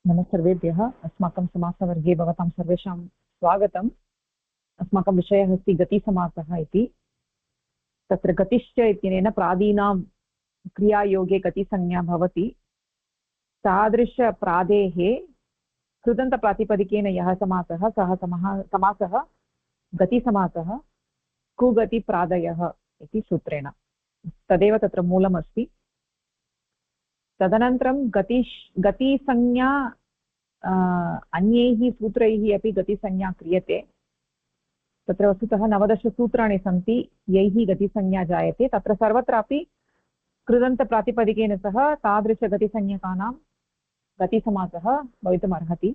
नमः सर्वेभ्यः। अस्माकं समासवर्गे भवतां सर्वेषां स्वागतम्। अस्माकं विषयः अस्ति गतिसमासः इति। तत्र गतिश्च इत्यनेन प्रादीनां क्रियायोगे गतिसंज्ञा भवति। तादृशप्रादेः कृदन्तप्रातिपदिकेन यः समासः सः समासः गतिसमासः कुगतिप्रादयः इति सूत्रेण। तदेव तत्र मूलमस्ति। तदनन्तरं गतिसंज्ञा अन्यैः सूत्रैः अपि गतिसंज्ञा क्रियते। तत्र वस्तुतः 19 सूत्राणि सन्ति यैः गतिसंज्ञा जायते। तत्र सर्वत्रापि कृदन्तप्रातिपदिकेन सह तादृशगतिसंज्ञकानां गतिसमासः भवितुमर्हति।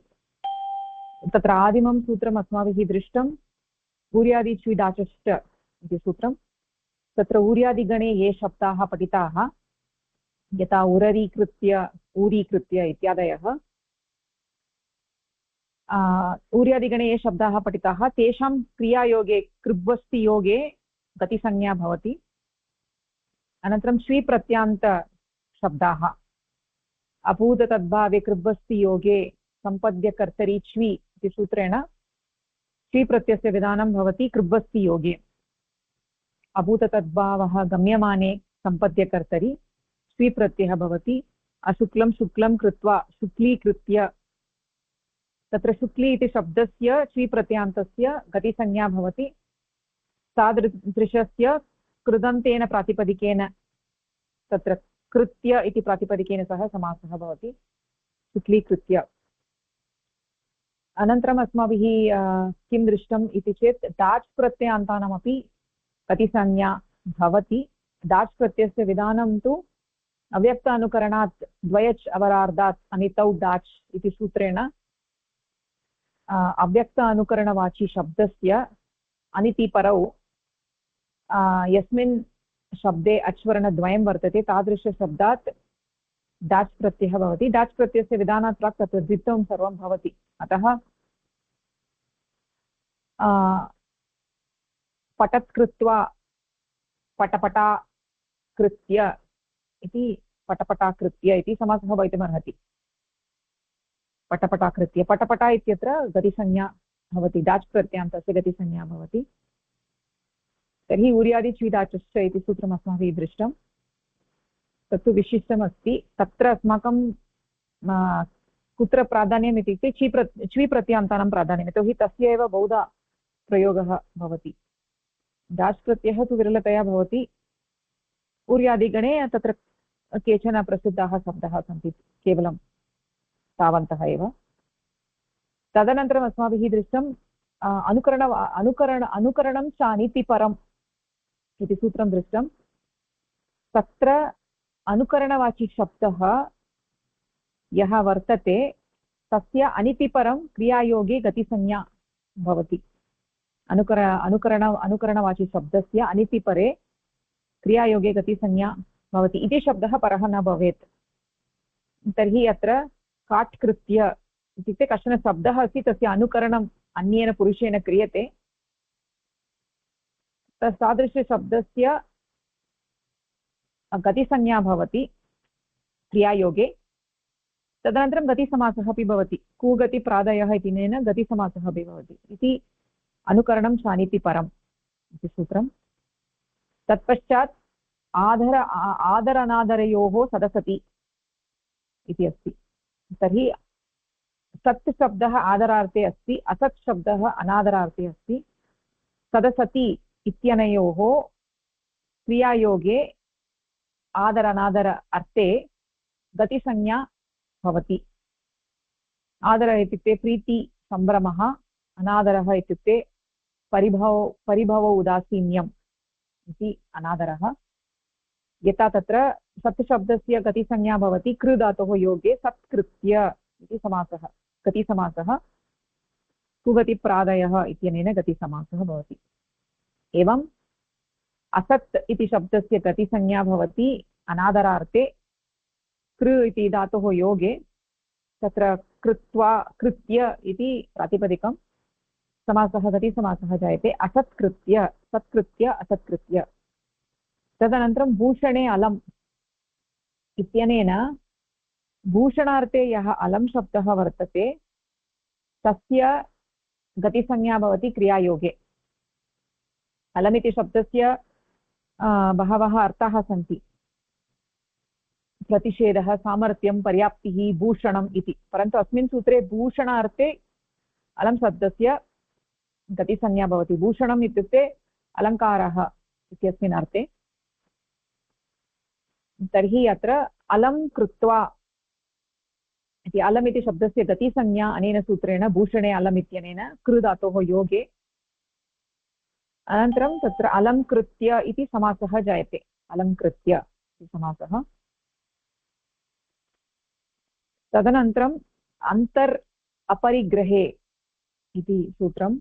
तत्र आदिमं सूत्रम् अस्माभिः दृष्टम् ऊर्यादिच्विदाचश्च इति सूत्रं। तत्र ऊर्यादिगणे ये शब्दाः पठिताः यथा उररीकृत्य ऊरीकृत्य इत्यादयः ऊर्यादिगणे ये शब्दाः पठिताः तेषां क्रियायोगे कृब्वस्तियोगे गतिसंज्ञा भवति। अनन्तरं श्वीप्रत्यान्तशब्दाः अभूततद्भावे कृब्वस्तियोगे सम्पद्यकर्तरि च्वी इति सूत्रेण श्वीप्रत्ययस्य विधानं भवति कृब्वस्तियोगे। अभूततद्भावः गम्यमाने सम्पद्यकर्तरि श्वीप्रत्ययः भवति। अशुक्लं शुक्लं कृत्वा शुक्लीकृत्य। तत्र शुक्ली इति शब्दस्य श्वीप्रत्यान्तस्य गतिसंज्ञा भवति। तादृशस्य कृदन्तेन प्रातिपदिकेन तत्र कृत्य इति प्रातिपदिकेन सह समासः भवति शुक्लीकृत्य। अनन्तरम् अस्माभिः किं दृष्टम् इति चेत् डाच् प्रत्ययान्तानामपि गतिसंज्ञा भवति। डाच् प्रत्ययस्य विधानं तु अव्यक्तानुकरणात् द्वयच् अवरार्धात् अनितौ डाच् इति सूत्रेण अव्यक्त अनुकरणवाची शब्दस्य अनितिपरौ यस्मिन् शब्दे अच्वर्णद्वयं वर्तते तादृशशब्दात् डाच् प्रत्ययः भवति। डाच् प्रत्ययस्य विधानात् प्राक् तत्र द्वित्वं सर्वं भवति। अतः पठत् कृत्वा पटपटा कृत्य इति पटपटाकृत्य इति समासः भवितुमर्हति। पटपटाकृत्य पटपटा इत्यत्र गतिसंज्ञा भवति। डाच् प्रत्यान्तस्य गतिसंज्ञा भवति। तर्हि ऊर्यादिच्विदाचश्च इति सूत्रम् अस्माभिः दृष्टं। तत्तु विशिष्टमस्ति। तत्र अस्माकं कुत्र प्राधान्यम् इत्युक्ते च्वीप्रत्यान्तानां प्राधान्यम्। यतोहि तस्य एव बहुधा प्रयोगः भवति। डाच् प्रत्ययः तु विरलतया भवति। ऊर्यादिगणे तत्र केचन प्रसिद्धाः शब्दाः सन्ति केवलं तावन्तः एव। तदनन्तरम् अस्माभिः दृष्टम् अनुकरणं च अनितिपरम् इति सूत्रं दृष्टं। तत्र अनुकरणवाची शब्दः यः वर्तते तस्य अनितिपरं क्रियायोगे गतिसंज्ञा भवति। अनुकरणवाची शब्दस्य अनितिपरे क्रियायोगे गतिसंज्ञा भवति। इति शब्दः परः न भवेत्। तर्हि अत्र काट्कृत्य इत्युक्ते कश्चन शब्दः अस्ति तस्य अनुकरणम् अन्येन पुरुषेण क्रियते। तादृशशब्दस्य गतिसंज्ञा भवति क्रियायोगे। तदनन्तरं गतिसमासः अपि भवति। कुगतिप्रादयः इत्यनेन गतिसमासः अपि भवति इति अनुकरणं शानितिपरम् इति सूत्रं। तत्पश्चात् आदरनादरयोः सदसति इति अस्ति। तर्हि सत् शब्दः आदरार्थे अस्ति, असत् शब्दः अनादरार्थे अस्ति। सदसति इत्यनयोः क्रियायोगे आदर अनादर अर्थे गतिसंज्ञा भवति। आदरः इत्युक्ते प्रीति सम्भ्रमः, अनादरः इत्युक्ते परिभवो उदासीन्यम् इति अनादरः। यथा तत्र सत् शब्दस्य गतिसंज्ञा भवति कृ धातोः योगे सत्कृत्य इति समासः गतिसमासः। कुगतिप्रादयः इत्यनेन गतिसमासः भवति। एवम् असत् इति शब्दस्य गतिसंज्ञा भवति अनादरार्थे कृ इति धातोः योगे। तत्र कृत्वा कृत्य इति प्रातिपदिकं समासः गतिसमासः जायते। असत्कृत्य सत्कृत्य असत्कृत्य। तदनन्तरं भूषणे अलम् इत्यनेन भूषणार्थे यः अलं शब्दः वर्तते तस्य गतिसंज्ञा भवति क्रियायोगे। अलमिति शब्दस्य बहवः अर्थाः सन्ति। प्रतिषेधः, सामर्थ्यं, पर्याप्तिः, भूषणम् इति। परन्तु अस्मिन् सूत्रे भूषणार्थे अलं शब्दस्य गतिसंज्ञा भवति। भूषणम् इत्युक्ते अलङ्कारः इत्यस्मिन् अर्थे। तर्हि अत्र अलं कृत्वा इति अलम् इति शब्दस्य गतिसंज्ञा अनेन सूत्रेण भूषणे अलम् इत्यनेन कृ धातोः योगे। अनन्तरं तत्र अलङ्कृत्य इति समासः जायते। अलङ्कृत्य इति समासः। तदनन्तरम् अन्तर् अपरिग्रहे इति सूत्रं।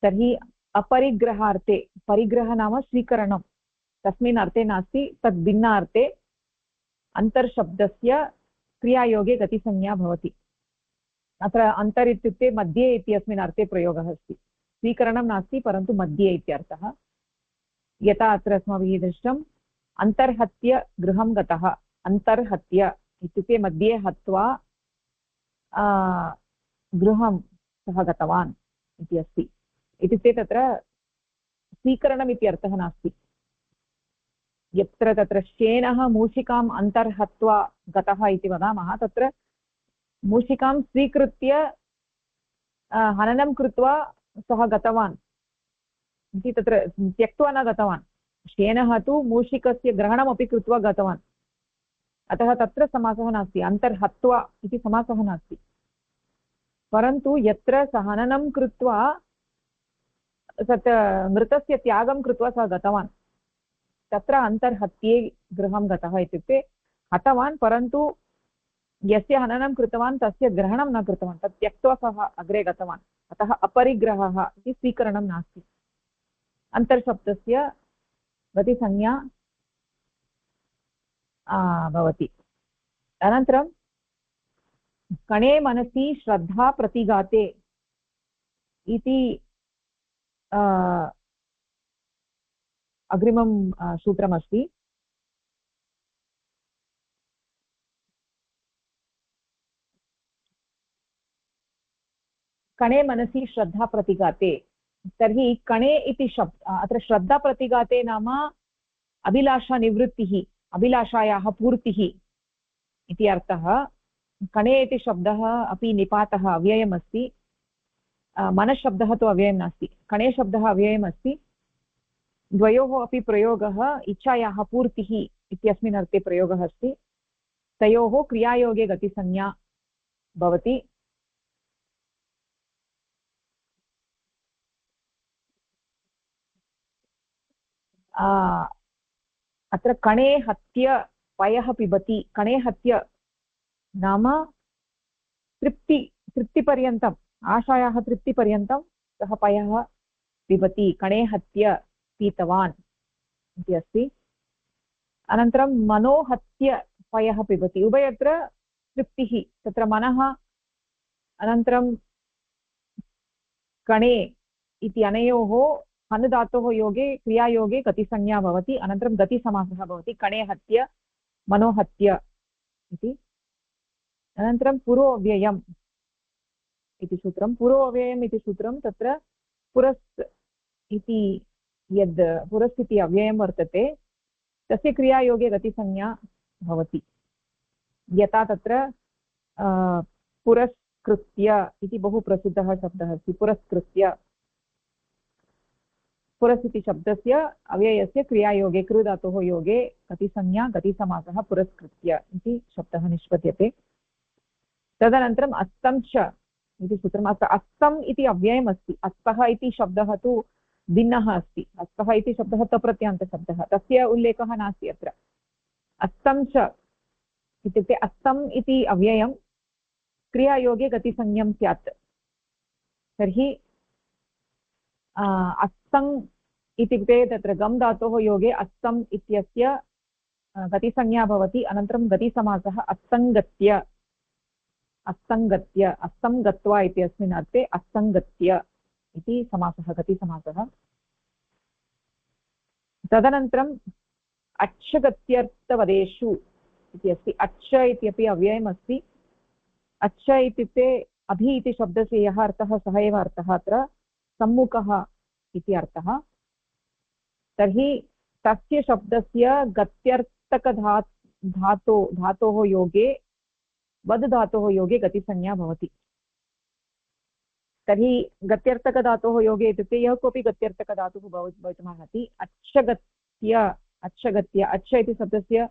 तर्हि अपरिग्रहार्थे, परिग्रह नाम स्वीकरणं, तस्मिन् अर्थे नास्ति, तद् भिन्नार्थे अन्तर्शब्दस्य क्रियायोगे गतिसंज्ञा भवति। अत्र अन्तर् इत्युक्ते मध्ये इत्यस्मिन् अर्थे प्रयोगः अस्ति। स्वीकरणं नास्ति, परन्तु मध्ये इत्यर्थः। यथा अत्र अस्माभिः दृष्टम्, अन्तर्हत्य गृहं गतः। अन्तर्हत्य इत्युक्ते मध्ये हत्वा गृहं सः गतवान् इति अस्ति। इत्युक्ते तत्र स्वीकरणम् इति अर्थः नास्ति। यत्र तत्र शेनः मूषिकाम् अन्तर्हत्वा गतः इति वदामः, तत्र मूषिकां स्वीकृत्य हननं कृत्वा सः गतवान् इति, तत्र त्यक्त्वा न गतवान्। शेनः तु मूषिकस्य ग्रहणमपि कृत्वा गतवान्। अतः तत्र समासः नास्ति, अन्तर्हत्वा इति समासः नास्ति। परन्तु यत्र सः हननं कृत्वा तत् मृतस्य त्यागं कृत्वा सः गतवान्, तत्र अन्तर्हत्ये गृहं गतः इत्युक्ते हतवान्, परन्तु यस्य हननं कृतवान् तस्य ग्रहणं न कृतवान्, तत् त्यक्त्वा सः अग्रे गतवान्। अतः अपरिग्रहः इति स्वीकरणं नास्ति। अन्तर्शब्दस्य गतिसंज्ञा भवति। अनन्तरं कणे मनसि श्रद्धा प्रतिघाते इति अग्रिमं सूत्रमस्ति। कणे मनसि श्रद्धा प्रतिघाते। तर्हि कणे इति अत्र श्रद्धा प्रतिघाते नाम अभिलाषानिवृत्तिः, अभिलाषायाः पूर्तिः इति अर्थः। कणे इति शब्दः अपि निपातः अव्ययमस्ति। मनःशब्दः तु अव्ययं नास्ति, कणे शब्दः अव्ययमस्ति। द्वयोः अपि प्रयोगः इच्छायाः पूर्तिः इत्यस्मिन् अर्थे प्रयोगः अस्ति। तयोः क्रियायोगे गतिसंज्ञा भवति। अत्र कणे हत्य पयः पिबति। कणे हत्य नाम तृप्तिपर्यन्तम्, आशायाः तृप्तिपर्यन्तं सः पयः पिबति। कणे हत्य पीतवान् इति अस्ति। अनन्तरं मनोहत्य पयः पिबति। उभयत्र तृप्तिः, तत्र मनः अनन्तरं कणे इति अनयोः हन् धातोः योगे क्रियायोगे गतिसंज्ञा भवति। अनन्तरं गतिसमासः भवति, कणे हत्य मनोहत्य इति। अनन्तरं पुरोऽव्ययम् इति सूत्रं। पुरोऽव्ययम् इति सूत्रं तत्र पुरस् इति यद् पुरस् इति अव्ययं वर्तते तस्य क्रियायोगे गतिसंज्ञा भवति। यथा तत्र पुरस्कृत्य इति बहु प्रसिद्धः शब्दः अस्ति। पुरस्कृत्य, पुरस् इति शब्दस्य अव्ययस्य क्रियायोगे कृ धातोः योगे गतिसंज्ञा गतिसमासः पुरस्कृत्य इति शब्दः निष्पद्यते। तदनन्तरम् अस्तं च इति सूत्रम्। अत्र अस्तम् इति अव्ययम् अस्ति। अस्तः इति शब्दः तु भिन्नः अस्ति। अस्तः इति शब्दः तप्रत्ययान्तशब्दः, तस्य उल्लेखः नास्ति अत्र। अस्तं च इत्युक्ते अस्तम् इति अव्ययं क्रियायोगे गतिसंज्ञं स्यात्। तर्हि अस्तम् इत्युक्ते तत्र गम् धातोः योगे अस्तम् इत्यस्य गतिसंज्ञा भवति। अनन्तरं गतिसमासः अस्तङ्गत्य, अस्तङ्गत्य, अस्तं गत्वा इति अस्मिन् अर्थे अस्तङ्गत्य इति समासः, गतिसमासः। तदनन्तरम् अच्छगत्यर्थपदेषु इति अस्ति। अच्छ इत्यपि अव्ययम् अस्ति। अच्छ इत्युक्ते अभि इति शब्दस्य यः अर्थः सः एव अर्थः अत्र सम्मुखः इति अर्थः। तर्हि तस्य शब्दस्य धातोः योगे वद् धातोः योगे गतिसंज्ञा भवति। तर्हि गत्यर्थकधातोः योगे इत्युक्ते यः कोऽपि गत्यर्थकधातुः भवितुमर्हति। अच्छगत्य अच्छ इति शब्दस्य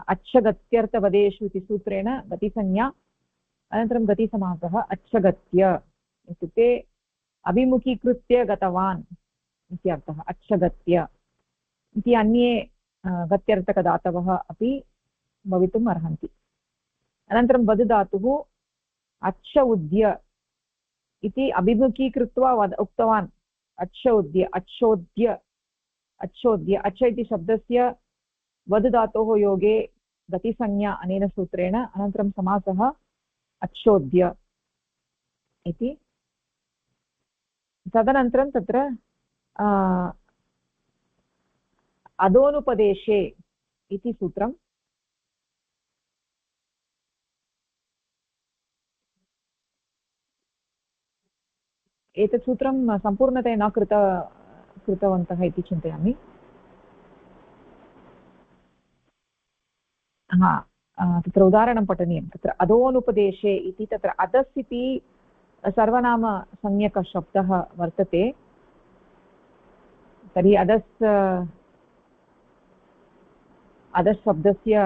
अच्छगत्यर्थपदेषु इति सूत्रेण गतिसंज्ञा, अनन्तरं गतिसमासः अच्छगत्य इत्युक्ते अभिमुखीकृत्य गतवान् इति अर्थः अच्छगत्य इति। अन्ये गत्यर्थकधातवः अपि भवितुम् अर्हन्ति। अनन्तरं वद् धातुः अच्छ उद्य इति अभिमुखीकृत्वा उक्तवान् अच्छ उद्य अच्छोद्य अच्छोद्य। अच्छ इति शब्दस्य वद् धातोः योगे गतिसंज्ञा अनेन सूत्रेण, अनन्तरं समासः अच्छोद्य इति। तदनन्तरं तत्र अदोनुपदेशे इति सूत्रम्। एतत् सूत्रं सम्पूर्णतया न कृतवन्तः इति चिन्तयामि। तत्र उदाहरणं पठनीयं। तत्र अदोनुपदेशे इति तत्र अदस् इति सर्वनामसंज्ञकशब्दः वर्तते। तर्हि अदस् शब्दस्य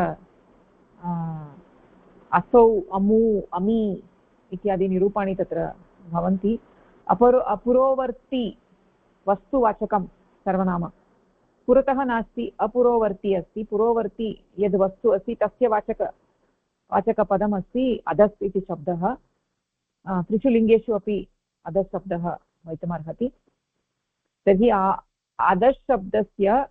असौ अमु अमि इत्यादि निरूपाणि तत्र भवन्ति। अपुरोवर्ती वस्तुवाचकं सर्वनाम, पुरतः नास्ति, अपुरोवर्ती अस्ति। पुरोवर्ती यद् वस्तु अस्ति तस्य वाचकपदमस्ति अदस् इति शब्दः। त्रिषु लिङ्गेषु अपि अदस् शब्दः भवितुमर्हति। तर्हि अदस् शब्दस्य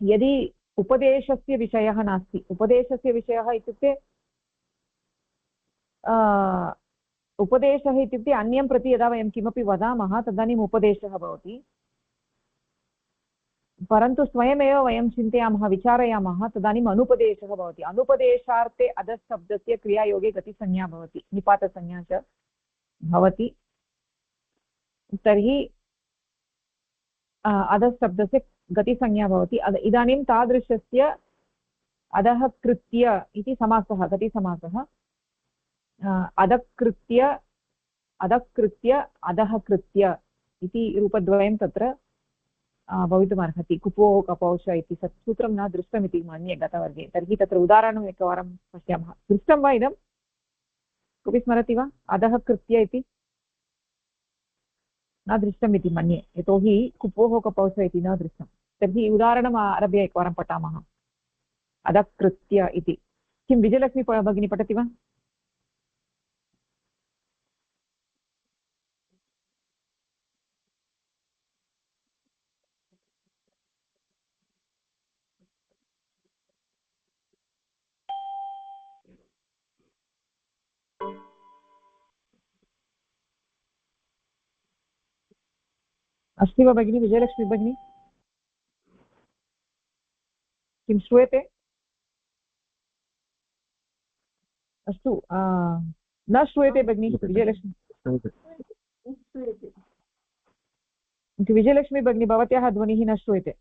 यदि उपदेशस्य विषयः नास्ति, उपदेशस्य विषयः इत्युक्ते उपदेशः इत्युक्ते अन्यं प्रति यदा वयं किमपि वदामः तदानीम् उपदेशः भवति। परन्तु स्वयमेव वयं चिन्तयामः, विचारयामः, तदानीम् अनुपदेशः भवति। अनुपदेशार्थे अदस् शब्दस्य क्रियायोगे गतिसंज्ञा भवति, निपातसंज्ञा च भवति। तर्हि अदस् शब्दस्य गतिसंज्ञा भवति। इदानीं तादृशस्य अधः कृत्य इति समासः, गतिसमासः। अधकृत्य अधः कृत्य इति रूपद्वयं तत्र भवितुमर्हति। कुपोः कपौष इति सूत्रं न दृष्टमिति मन्ये गतवर्गे। तर्हि तत्र उदाहरणम् एकवारं पश्यामः। दृष्टं वा इदं? कोऽपि स्मरति वा? अधः कृत्य इति न दृष्टमिति मन्ये, यतोहि कुपोः कपौष इति न दृष्टं। तर्हि उदाहरणम् आरभ्य एकवारं पठामः। अधः कृत्य इति किं विजयलक्ष्मी भगिनी पठति वा? अस्ति वा भगिनी, विजयलक्ष्मी भगिनी? किं श्रूयते? अस्तु, न श्रूयते भगिनी विजयलक्ष्मी। विजयलक्ष्मी भगिनी भवत्याः ध्वनिः न श्रूयते।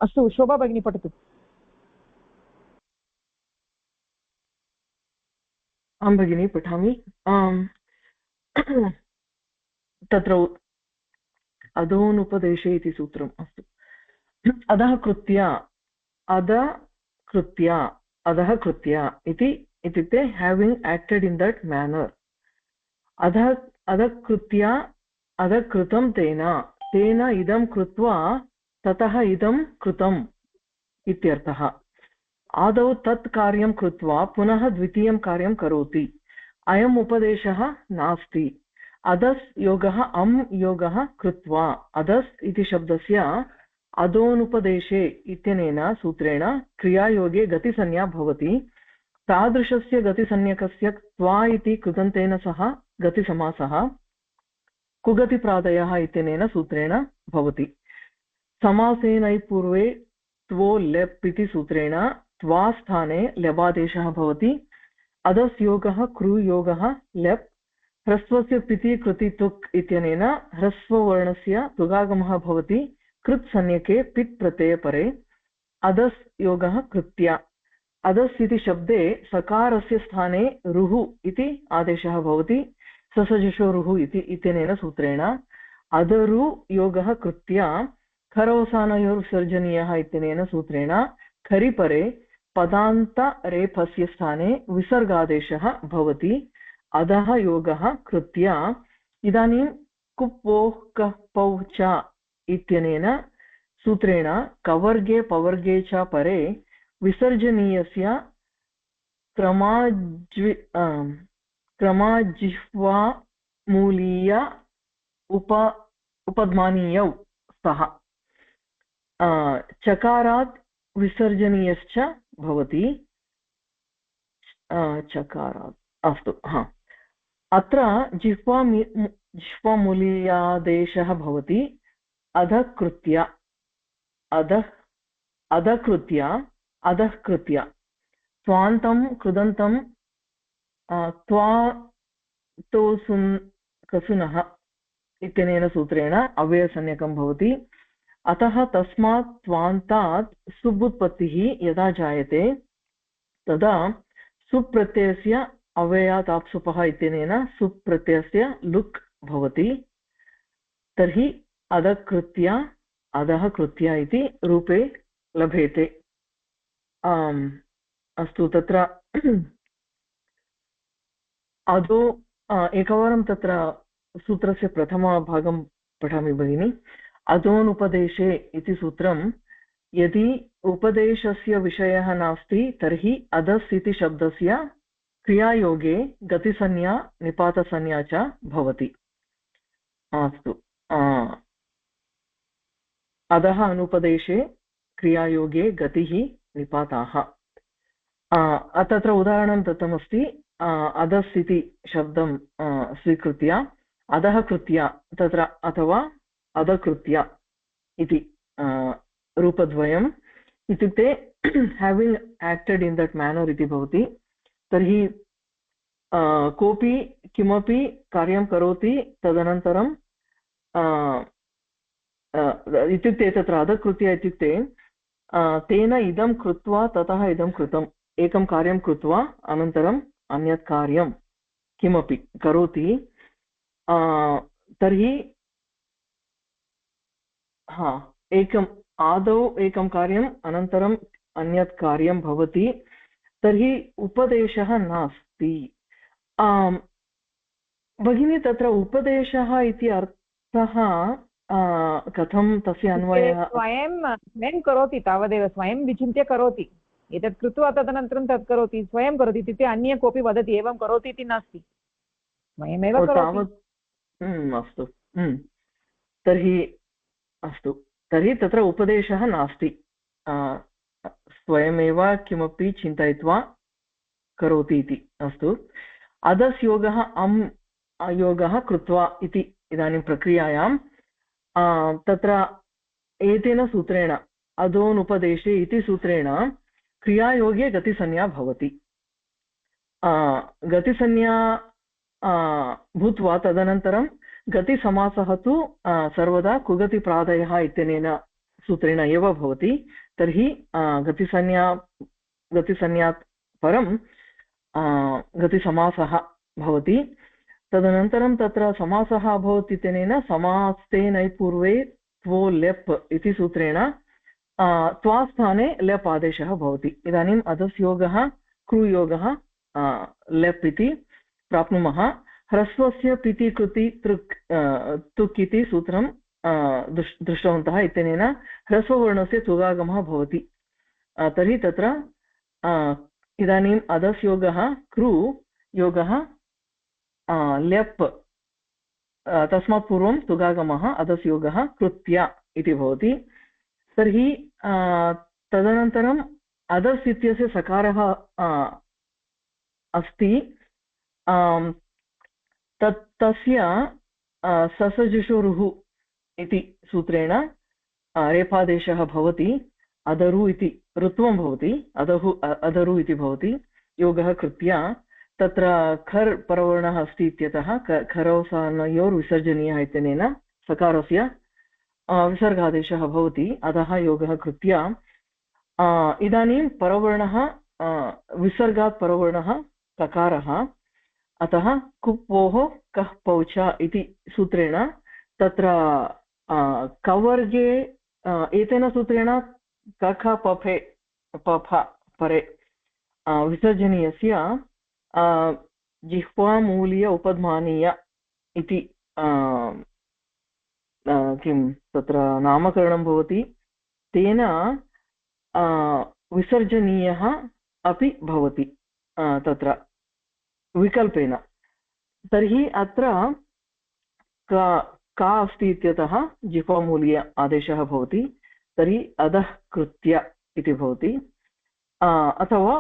अस्तु, शोभा भगिनी पठतु। आं भगिनी पठामि। तत्र अधोनुपदेशे इति सूत्रम्। अस्तु, अधः कृत्य अधः कृत्य इति इत्युक्ते हेविङ्ग् एक्टेड् इन् दट् मेनर्। अधः कृत्य अधः कृतं तेन इदं कृत्वा ततः इदं कृतम् इत्यर्थः। आदौ तत् कार्यं कृत्वा पुनः द्वितीयं कार्यं करोति। अयम् उपदेशः नास्ति। अदस् योगः अम् योगः कृत्वा। अदस् इति शब्दस्य अदोनुपदेशे इत्यनेन सूत्रेण क्रियायोगे गतिसंज्ञा भवति। तादृशस्य गतिसंज्ञकस्य त्वा इति कृदन्तेन सह गतिसमासः कुगतिप्रादयः इत्यनेन सूत्रेण भवति। समासेनै पूर्वे त्वो लेप् इति सूत्रेण त्वा स्थाने लेबादेशः भवति। अधस्योगः क्रूयोगः लेप् ह्रस्वस्य पिति कृति तुक् इत्यनेन ह्रस्ववर्णस्य तुगागमः भवति कृत् संज्ञके पित् प्रत्यये परे। अधस् योगः कृत्या अधस् इति शब्दे सकारस्य स्थाने रुः इति आदेशः भवति ससजुषो रुः इति इत्यनेन सूत्रेण। अधरु योगः कृत्या खरवसानयोर्विसर्जनीयः इत्यनेन सूत्रेण खरिपरे पदान्तरेफस्य स्थाने विसर्गादेशः भवति अधः योगः कृत्या। इदानीं कुप्वोः कः पौ च इत्यनेन सूत्रेण कवर्गे पवर्गे च परे विसर्जनीयस्य क्रमाजिह्वा मूलीय उपध्मानीयौ स्तः। चकारात् विसर्जनीयश्च भवति। चकारात् अस्तु अत्र जिह्वामूलीयादेशः भवति अधकृत्य अधकृत्य स्वान्तं कृदन्तं त्वा तो कसुनः इत्यनेन सूत्रेण अव्ययसंज्ञकं भवति। अतः तस्मात् त्वान्तात् सुबुत्पत्तिः यदा जायते तदा सुप्रत्ययस्य अव्ययात् आप्सुपः इत्यनेन सुप्रत्ययस्य लुक् भवति। तर्हि अधकृत्य अधः कृत्य इति रूपे लभेते। अस्तु तत्र अधो एकवारं तत्र सूत्रस्य प्रथमभागं पठामि भगिनि। अधोनुपदेशे इति सूत्रं यदि उपदेशस्य विषयः नास्ति तर्हि अधस् इति शब्दस्य क्रियायोगे गतिसंज्ञा निपातसंज्ञा च भवति। अस्तु अधः अनुपदेशे क्रियायोगे गतिः निपाताः। तत्र उदाहरणं दत्तमस्ति। अधस् इति शब्दं स्वीकृत्य अधः कृत्य तत्र अथवा अधकृत्य इति रूपद्वयम् इत्युक्ते हेविङ्ग् एक्टेड् इन् दट् मेनर् इति भवति। तर्हि कोऽपि किमपि कार्यं करोति तदनन्तरं इत्युक्ते तत्र अधकृत्य इत्युक्ते तेन इदं कृत्वा ततः इदं कृतम् एकं कार्यं कृत्वा अनन्तरम् अन्यत् कार्यं किमपि करोति तर्हि एकम् आदौ एकं कार्यम् अनन्तरम् अन्यत् कार्यं भवति तर्हि उपदेशः नास्ति। भगिनी तत्र उपदेशः इति अर्थः कथं तस्य अन्वयः? स्वयं करोति तावदेव स्वयं विचिन्त्य करोति एतत् कृत्वा तदनन्तरं तत् करोति स्वयं करोति इत्युक्ते अन्य कोऽपि वदति एवं करोति इति नास्ति स्वयमेव करोति। अस्तु तर्हि अस्तु तर्हि तत्र उपदेशः नास्ति स्वयमेव किमपि चिन्तयित्वा करोति इति। अस्तु अधस् योगः योगः कृत्वा इति इदानीं प्रक्रियायां तत्र एतेन सूत्रेण अधोनुपदेशे इति सूत्रेण क्रियायोगे गतिसंज्ञा भवति। गतिसंज्ञा भूत्वा तदनन्तरं गतिसमासः तु सर्वदा कुगतिप्रादयः इत्यनेन सूत्रेण एव भवति। तर्हि गतिसंज्ञात् परं गतिसमासः भवति। तदनन्तरं तत्र समासः अभवत् इत्यनेन समास्तेनै पूर्वे त्वो लेप् इति सूत्रेण त्वा स्थाने लेप् आदेशः भवति। इदानीम् अधस् योगः क्रूयोगः लेप् इति प्राप्नुमः। ह्रस्वस्य पिति कृति तुक् इति सूत्रं दृष्टवन्तः इत्यनेन ह्रस्ववर्णस्य तुगागमः भवति। तर्हि तत्र इदानीम् अधस् योगः क्रू योगः लेप् तस्मात् पूर्वं तुगागमः अधस् योगः कृत्य इति भवति। तर्हि तदनन्तरम् अधस् इत्यस्य सकारः अस्ति तस्य ससजुषुरुः इति सूत्रेण रेफादेशः भवति अदरु इति ऋत्वं भवति अदरु इति भवति योगः कृत्य तत्र खर् परवर्णः अस्ति इत्यतः खरवसानयोर्विसर्जनीयः इत्यनेन सकारस्य विसर्गादेशः भवति अतः योगः कृत्य इदानीं परवर्णः विसर्गात् परवर्णः ककारः अतः कुप्वोः कः पौच इति सूत्रेण तत्र कवर्गे एतेन सूत्रेण कख पफे पफ परे विसर्जनीयस्य जिह्वामूलीय उपध्मानीय इति किं तत्र नामकरणं भवति तेन विसर्जनीयः अपि भवति तत्र विकल्पेन तर्हि अत्र का अस्ति इत्यतः जिह्वामूलीय आदेशः भवति तर्हि अधः कृत्य इति भवति अथवा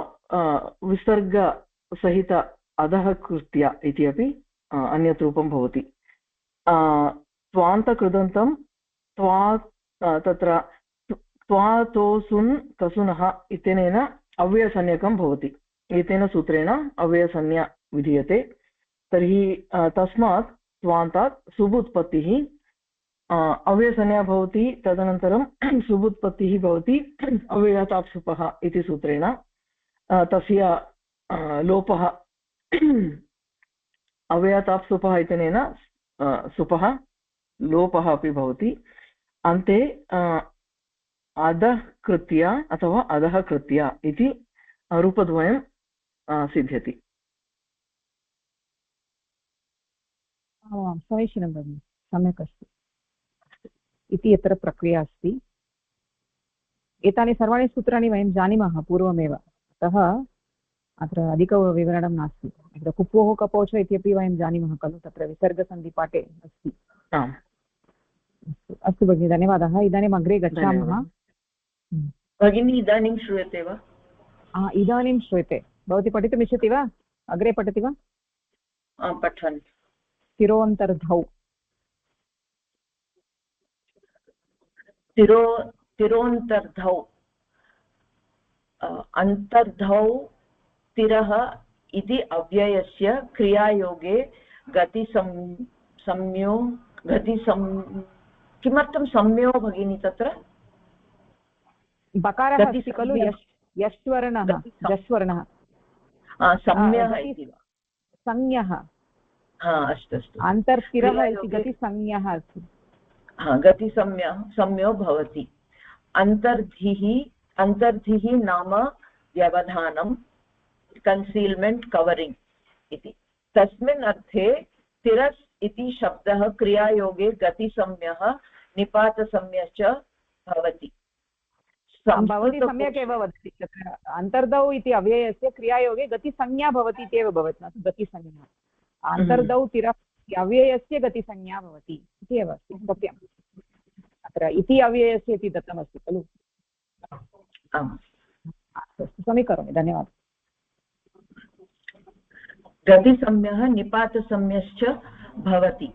विसर्गसहित अधः कृत्य इति अपि अन्यत् रूपं भवति त्वान्तकृदन्तं तत्र त्वातोसुन् कसुनः इत्यनेन अव्ययसंज्ञकं भवति एतेन सूत्रेण अव्ययसंज्ञा विधीयते तर्हि तस्मात् त्वान्तात् सुबुत्पत्तिः अव्ययसंज्ञा भवति तदनन्तरं सुबुत्पत्तिः भवति अव्ययाताप्सुपः इति सूत्रेण तस्य लोपः अव्ययाताप्सुपः इत्यनेन सुपः लोपः अपि भवति अन्ते अधः कृत्य अथवा अधः कृत्य इति रूपद्वयं सिद्ध्यति। समीचीनं भगिनि सम्यक् अस्ति इति यत्र प्रक्रिया अस्ति एतानि सर्वाणि सूत्राणि वयं जानीमः पूर्वमेव अतः अत्र अधिकविवरणं नास्ति अत्र कुप्वोः कपोच इत्यपि वयं जानीमः खलु तत्र विसर्गसन्धिपाठे अस्ति अस्तु भगिनि धन्यवादः इदानीम् अग्रे गच्छामः भगिनी इदानीं श्रूयते वा इदानीं श्रूयते भवती पठितुमिच्छति वा अग्रे पठति वा पठामि तिरोऽन्तर्धौ तिरोऽन्तर्धौ अन्तर्धौ तिरः इति अव्ययस्य क्रियायोगे किमर्थं संज्ञो भगिनी तत्र बकारः अस्ति खलु यश्वर्णः जस्वर्णः संज्ञः इति वा संज्ञः अस्तु अस्तु अन्तर्तिरः इति गतिसंज्ञः अस्ति गतिसंज्ञो भवति अन्तर्धिः नाम व्यवधानं कन्सील्मेण्ट् कवरिङ्ग् इति तस्मिन् अर्थे तिरस् इति शब्दः क्रियायोगे गतिसंज्ञः निपातसंज्ञश्च भवति भवती सम्यक् एव वदति तत्र अन्तर्धौ इति अव्ययस्य क्रियायोगे गतिसंज्ञा भवति इत्येव भवति न गतिसंज्ञा अन्तर्धौ तिरः अव्ययस्य गतिसंज्ञा भवति इति एव अस्ति सत्यम् अत्र इति अव्ययस्य इति दत्तमस्ति खलु अस्तु समीकरोमि धन्यवादः गतिसंज्ञः निपातसंज्ञश्च भवति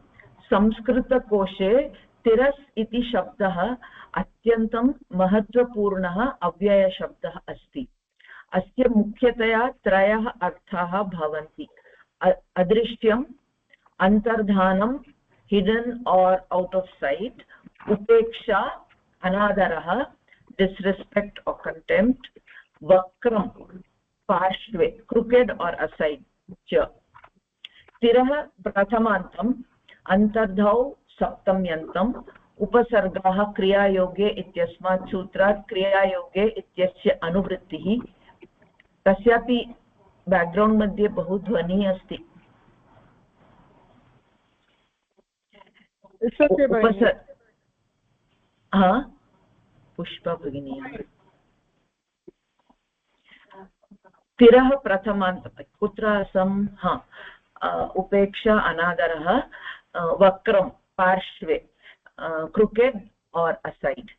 संस्कृतकोशे तिरस् इति शब्दः अत्यन्तं महत्त्वपूर्णः अव्ययशब्दः अस्ति अस्य मुख्यतया त्रयः अर्थाः भवन्ति अदृष्ट्यम् अन्तर्धानं हिडन् और आउट ऑफ साइट उपेक्षा अनादरः डिसरेस्पेक्ट और कंटेम्प्ट वक्रम पार्श्वे क्रुकेड और असाइड च तिरः प्रथमान्तम् अन्तर्धौ सप्तम्यन्तम् उपसर्गाः क्रियायोगे इत्यस्मात् सूत्रात् क्रियायोगे इत्यस्य अनुवृत्तिः तस्यापि बैकग्राउंड मध्ये बहु ध्वनिः अस्ति पुष्पा भगिनी तिरः प्रथमान्त कुत्र आसम् उपेक्षा अनादरः वक्रम पार्श्वे क्रुकेड और असाइड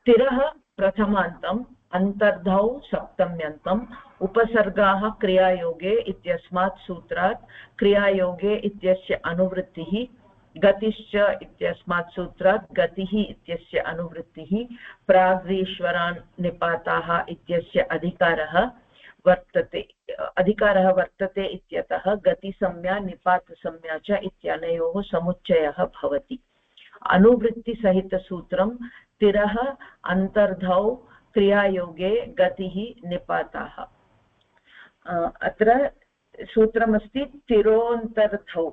तिरः प्रथमान्तम् अन्तर्धौ सप्तम्यन्तम् उपसर्गाः क्रियायोगे इत्यस्मात् सूत्रात् क्रियायोगे इत्यस्य अनुवृत्तिः गतिश्च इत्यस्मात् सूत्रात् गतिः इत्यस्य अनुवृत्तिः प्राग्रीश्वरान् निपाताः इत्यस्य अधिकारः वर्तते इत्यतः गतिसंज्ञा निपातसंज्ञा च इत्यनयोः समुच्चयः भवति। अनुवृत्तिसहितसूत्रं तिरः अन्तर्धौ क्रियायोगे गतिः निपाताः। अत्र सूत्रमस्ति तिरोऽन्तर्धौ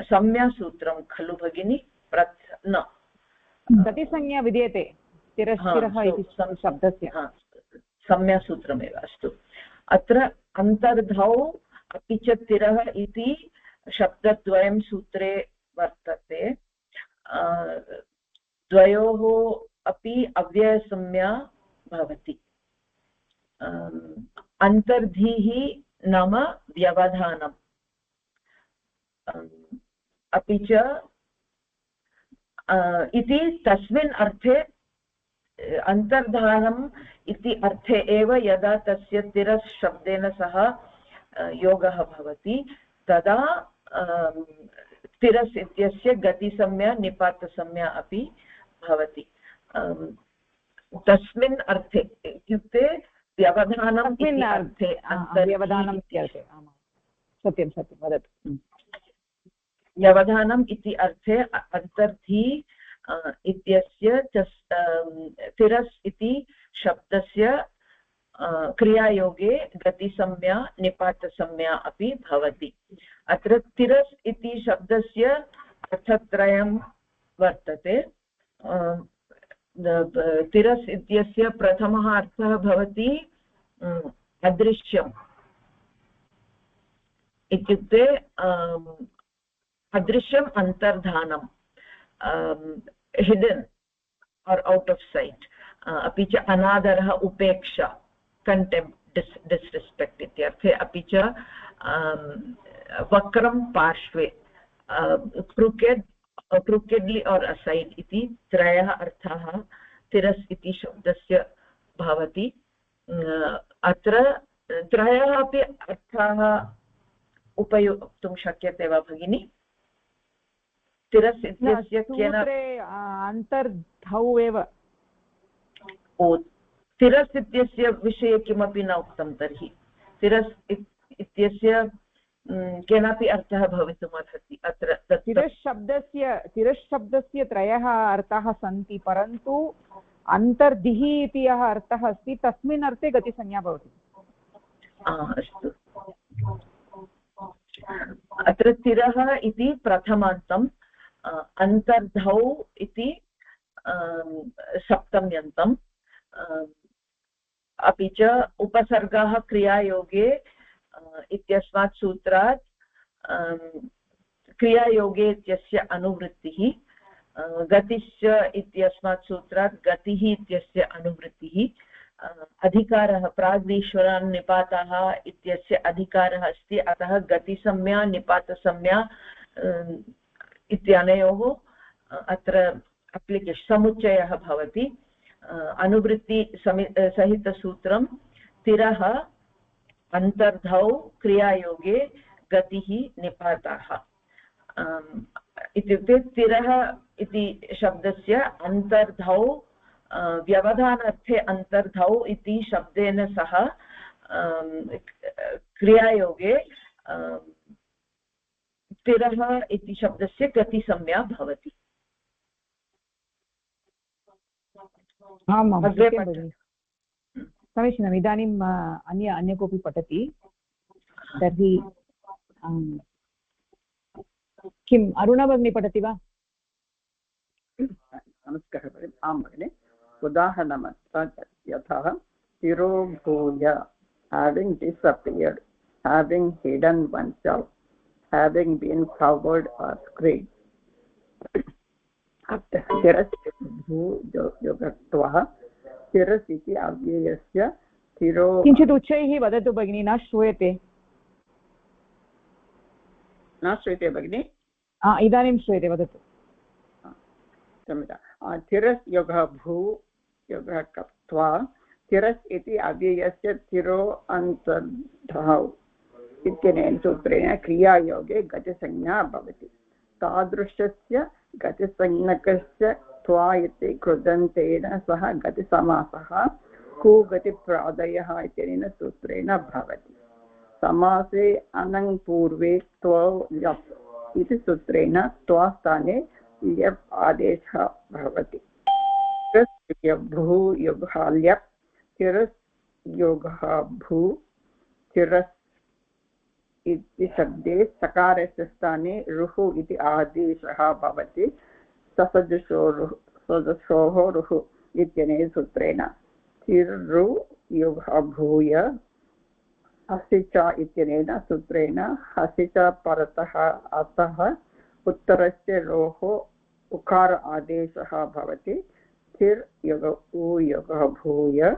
संज्ञासूत्रं खलु भगिनी? न, गतिसंज्ञा विद्यते तिरः इति शब्दस्य संज्ञासूत्रमेव। अस्तु, अत्र अन्तर्धौ अपि च तिरः इति शब्दद्वयं सूत्रे वर्तते। द्वयोः अपि अव्ययसंज्ञा भवति। अन्तर्धिः नाम व्यवधानम्, अपि च इति तस्मिन् अर्थे अन्तर्धानम् इति अर्थे एव यदा तस्य तिरस् शब्देन सह योगः भवति तदा तिरस् इत्यस्य गतिसंज्ञा निपातसंज्ञा अपि भवति। तस्मिन् अर्थे इत्युक्ते व्यवधानम् इति अर्थे, व्यवधानम् इत्यर्थे। सत्यं सत्यं वदतु। व्यवधानम् इति अर्थे अन्तर्धि इत्यस्य तिरस् इति शब्दस्य क्रियायोगे गतिसंज्ञा निपातसंज्ञा अपि भवति। अत्र तिरस् इति शब्दस्य अर्थत्रयं वर्तते। तिरस् इत्यस्य प्रथमः अर्थः भवति अदृश्यम् इत्युक्ते अदृश्यम् अन्तर्धानम्, हिडन् और औट् आफ् सैट्। अपि च अनादरः उपेक्षा, कण्टेम्प्ट्, डिस्रेस्पेक्ट् इत्यर्थे। अपि च वक्रं पार्श्वे, क्रूकेड्लि और असैड् इति त्रयः अर्थाः तिरस् इति शब्दस्य भवति। अत्र त्रयः अपि अर्थाः उपयोक्तुं शक्यते वा भगिनी? तिरस् इत्यस्य अन्तर्धौ एव। तिरस् इत्यस्य विषये किमपि न उक्तं तर्हि। तिरस् इत्यस्य केनापि अर्थः भवितुमर्हति। अत्र तिरस् शब्दस्य त्रयः अर्थाः सन्ति, परन्तु अन्तर्धिः इति यः अर्थः अस्ति तस्मिन् अर्थे गतिसंज्ञा भवति। अस्तु, अत्र तिरः इति प्रथमान्तम्, अन्तर्धौ इति सप्तम्यन्तम्, अपि च उपसर्गाः क्रियायोगे इत्यस्मात् सूत्रात् क्रियायोगे इत्यस्य अनुवृत्तिः, गतिश्च इत्यस्मात् सूत्रात् गतिः इत्यस्य अनुवृत्तिः, अधिकारः प्राग्दीश्वरान् निपाताः इत्यस्य अधिकारः अस्ति, अतः गतिसंज्ञा निपातसंज्ञा इत्यनयोः अत्र अप्लिकेशन् समुच्चयः भवति। अनुवृत्ति सहितसूत्रं तिरः अन्तर्धौ क्रियायोगे गतिः निपाताः इत्युक्ते तिरः इति शब्दस्य अन्तर्धौ व्यवधानार्थे अन्तर्धौ इति शब्देन सह क्रियायोगे तिरः इति शब्दस्य गतिसंज्ञा भवति। आमां समीचीनम्। इदानीम् अन्य कोऽपि पठति तर्हि किम् अरुणा भगिनी पठति वा? नमस्कारः भगिनि। आं भगिनि, उदाहरणमत्र यथा तिरोभूय, having disappeared, having hidden oneself, having been covered or screened. तिरस् भूयोगत्वा तिरस् इति अव्ययस्य तिरो। किञ्चित् उच्चैः वदतु भगिनी, न श्रूयते। न श्रूयते भगिनि? इदानीं श्रूयते, वदतु। क्षम्यतां। तिरस् योगः भू योगः कत्वा तिरस् इति अव्ययस्य तिरो अन्तर्धौ इत्यनेन सूत्रेण क्रियायोगे गतिसंज्ञा भवति तादृशस्य गतिसंज्ञकस्य त्वा इति कृदन्तेन सह गतिसमासः कुगतिप्रादयः इत्यनेन सूत्रेण भवति समासे अनङ् पूर्वे त्व ल्यप् इति सूत्रेण त्वा स्थाने ल्यप् आदेशः भवति भू योगः ल्यप् तिरस् योगः भू तिरस् इति शब्दे सकारस्य स्थाने रुः इति आदेशः भवति ससदृशोः रुः इत्यनेन सूत्रेण तिरु योगः भूय हसि च इत्यनेन सूत्रेण हसि च परतः अतः उत्तरस्य रोः उकार आदेशः भवति थिर् योग उ योगः भूय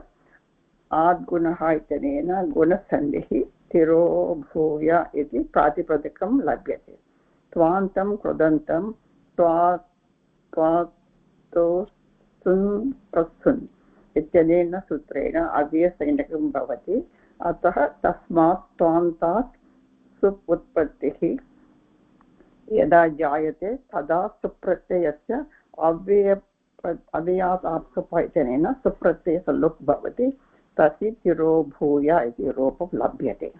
आद्गुणः इत्यनेन गुणसन्धिः तिरो भूय इति प्रातिपदिकं लभ्यते त्वान्तं कृदन्तं सुन् इत्यनेन सूत्रेण अव्ययसंज्ञकं भवति अतः तस्मात् त्वान्तात् सुप् उत्पत्तिः यदा जायते तदा सुप्रत्ययस्य अव्ययात् आप्सुप इत्यनेन सुप्रत्ययस्य लुक् भवति तस्य तिरो भूय इति रूपं लभ्यते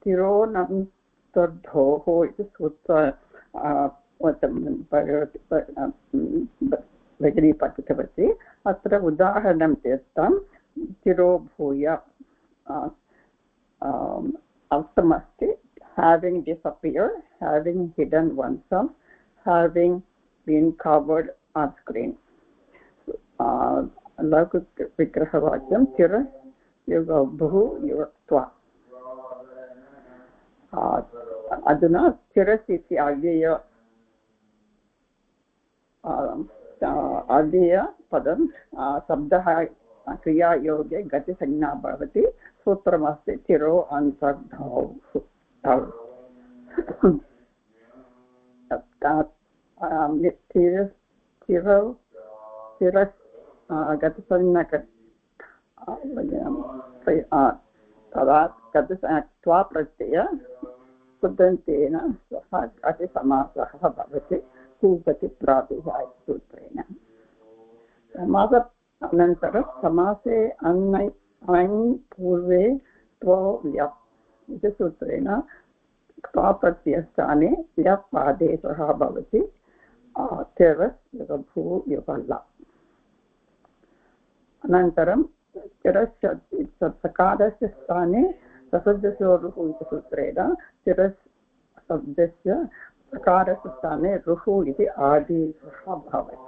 तिरोनन्तर्धोः इति सूत्र भगिनी पठितवती अत्र उदाहरणं दत्तं तिरो भूय अर्थमस्ति having disappeared, having hidden oneself, having been covered on screen. लघुविग्रहवाक्यं चिर युग बहु युक्त्वा अधुना चिरस् इति अव्ययपदं शब्दः क्रियायोगे गतिसंज्ञा भवति सूत्रमस्ति चिरो अन्तर्धौ गतिसंज्ञक तदा त्वा प्रत्यय कुदन्तेन सह गतिसमासः भवति कुगतिप्रातिः सूत्रेण समास अनन्तरं समासे अनङ् पूर्वे त्व ल्यप् इति सूत्रेण त्वा प्रत्ययस्थाने ल्यप् आदेशः भवति तिरस् भू युगल् अनन्तरं तिरस् सकारस्य स्थाने ससदृशोरुः इति सूत्रेण तिरस् शब्दस्य सकारस्य स्थाने रुः इति आदेशः भवति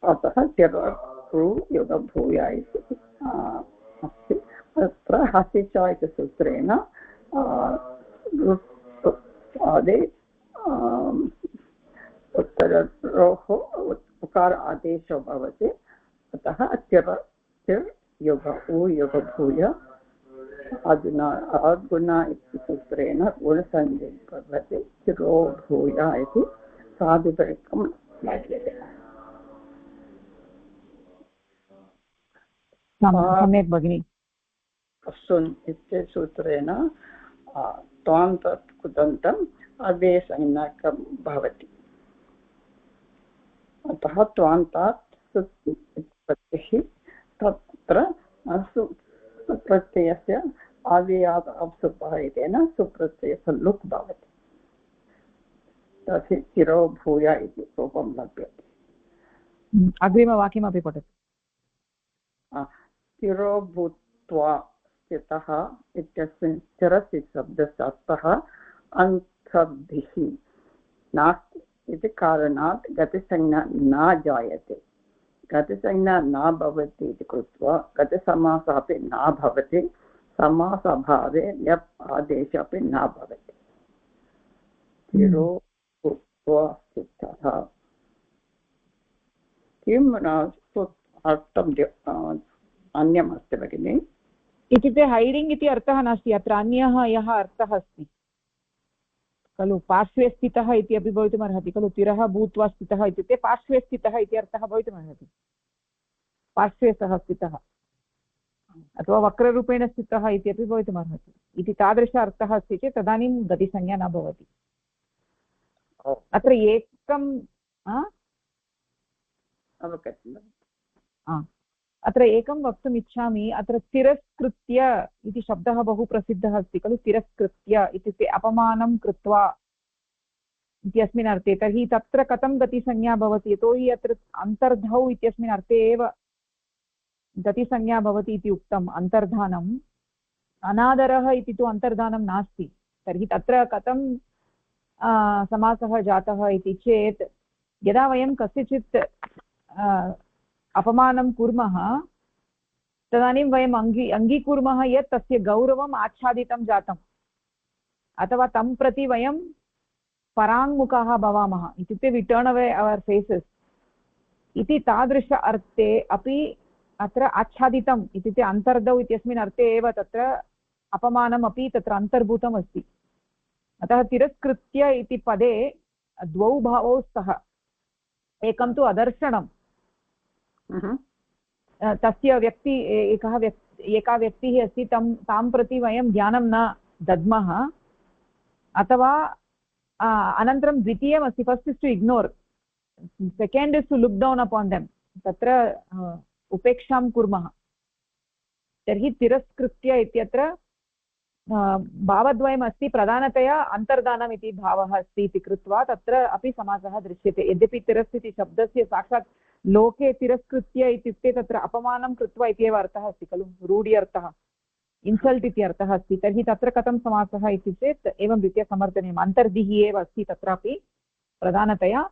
अतः तिरु युगभूय इति अस्ति तत्र हसि च इति सूत्रेण आदे उत्तररोः उकार आदेशो भवति अतः तिर् युग उ युग भूय अधुना अद्गुण इति सूत्रेण गुणसन्धि भवति तिरो भूय इति प्रातिपदिकं लभ्यते सम्यक् भगिनि सुन् इति सूत्रेण त्वान्तात् कुदन्तम् अव्ययसंज्ञकं भवति अतः त्वान्तात् उत्पत्तिः तत्र सुप्रत्ययस्य अव्ययात् अप्सुपः इत्यनेन सुप्रत्ययस्य लुक् भवति तस्य चिरो भूय इति रूपं लभ्यते अग्रिमवाक्यमपि पठतु चिरो भूत्वा स्थितः इत्यस्मिन् चिरस् शब्दस्य अर्थः अन्तर्धिः नास्ति इति कारणात् गतिसंज्ञा न जायते गतिसंज्ञा न भवति इति कृत्वा गतिसमासः अपि न भवति समासाभावे ल्यप् आदेशः अपि न भवति चिरो भूत्वा स्थितः किम् अर्थं अन्यमस्ति भगिनि इत्युक्ते हैडिङ्ग् इति अर्थः नास्ति अत्र अन्यः यः अर्थः अस्ति खलु पार्श्वे स्थितः इति अपि भवितुमर्हति खलु तिरः भूत्वा स्थितः इत्युक्ते पार्श्वे स्थितः इति अर्थः भवितुमर्हति पार्श्वे सः स्थितः अथवा वक्ररूपेण स्थितः इत्यपि भवितुमर्हति इति तादृश अर्थः अस्ति चेत् तदानीं गतिसंज्ञा न भवति अत्र एकं अत्र एकं वक्तुम् इच्छामि अत्र तिरस्कृत्य इति शब्दः बहु प्रसिद्धः अस्ति खलु तिरस्कृत्य इत्युक्ते अपमानं कृत्वा इत्यस्मिन् अर्थे तर्हि तत्र कथं गतिसंज्ञा भवति यतोहि अत्र अन्तर्धौ इत्यस्मिन् अर्थे एव गतिसंज्ञा भवति इति उक्तम् अन्तर्धानम् अनादरः इति तु अन्तर्धानं नास्ति तर्हि तत्र कथं समासः जातः इति चेत् यदा वयं कस्यचित् अपमानं कुर्मः तदानीं वयम् अङ्गीकुर्मः यत् तस्य गौरवम् आच्छादितं जातम् अथवा तं प्रति वयं पराङ्मुखाः भवामः इत्युक्ते वि टर्न् अवे अवर् फेसस् इति तादृश अर्थे अपि अत्र आच्छादितम् इत्युक्ते अन्तर्धौ इत्यस्मिन् अर्थे एव तत्र अपमानमपि तत्र अन्तर्भूतम् अस्ति अतः तिरस्कृत्य इति पदे द्वौ भावौ स्तः एकं तु अदर्शनं तस्य एका व्यक्तिः अस्ति तां प्रति वयं ध्यानं न दद्मः अथवा अनन्तरं द्वितीयमस्ति first is to ignore second is to look down upon them तत्र उपेक्षां कुर्मः तर्हि तिरस्कृत्य इत्यत्र भावद्वयम् अस्ति प्रधानतया अन्तर्धानम् इति भावः अस्ति इति कृत्वा तत्र अपि समासः दृश्यते यद्यपि तिरस् इति शब्दस्य साक्षात् लोके तिरस्कृत्य इत्युक्ते तत्र अपमानं कृत्वा इत्येव अर्थः अस्ति खलु रूढि अर्थः इन्सल्ट् इति अर्थः अस्ति तर्हि तत्र कथं समासः इति चेत् एवं रीत्या समर्थनीयम् अन्तर्धिः एव अस्ति तत्रापि प्रधानतया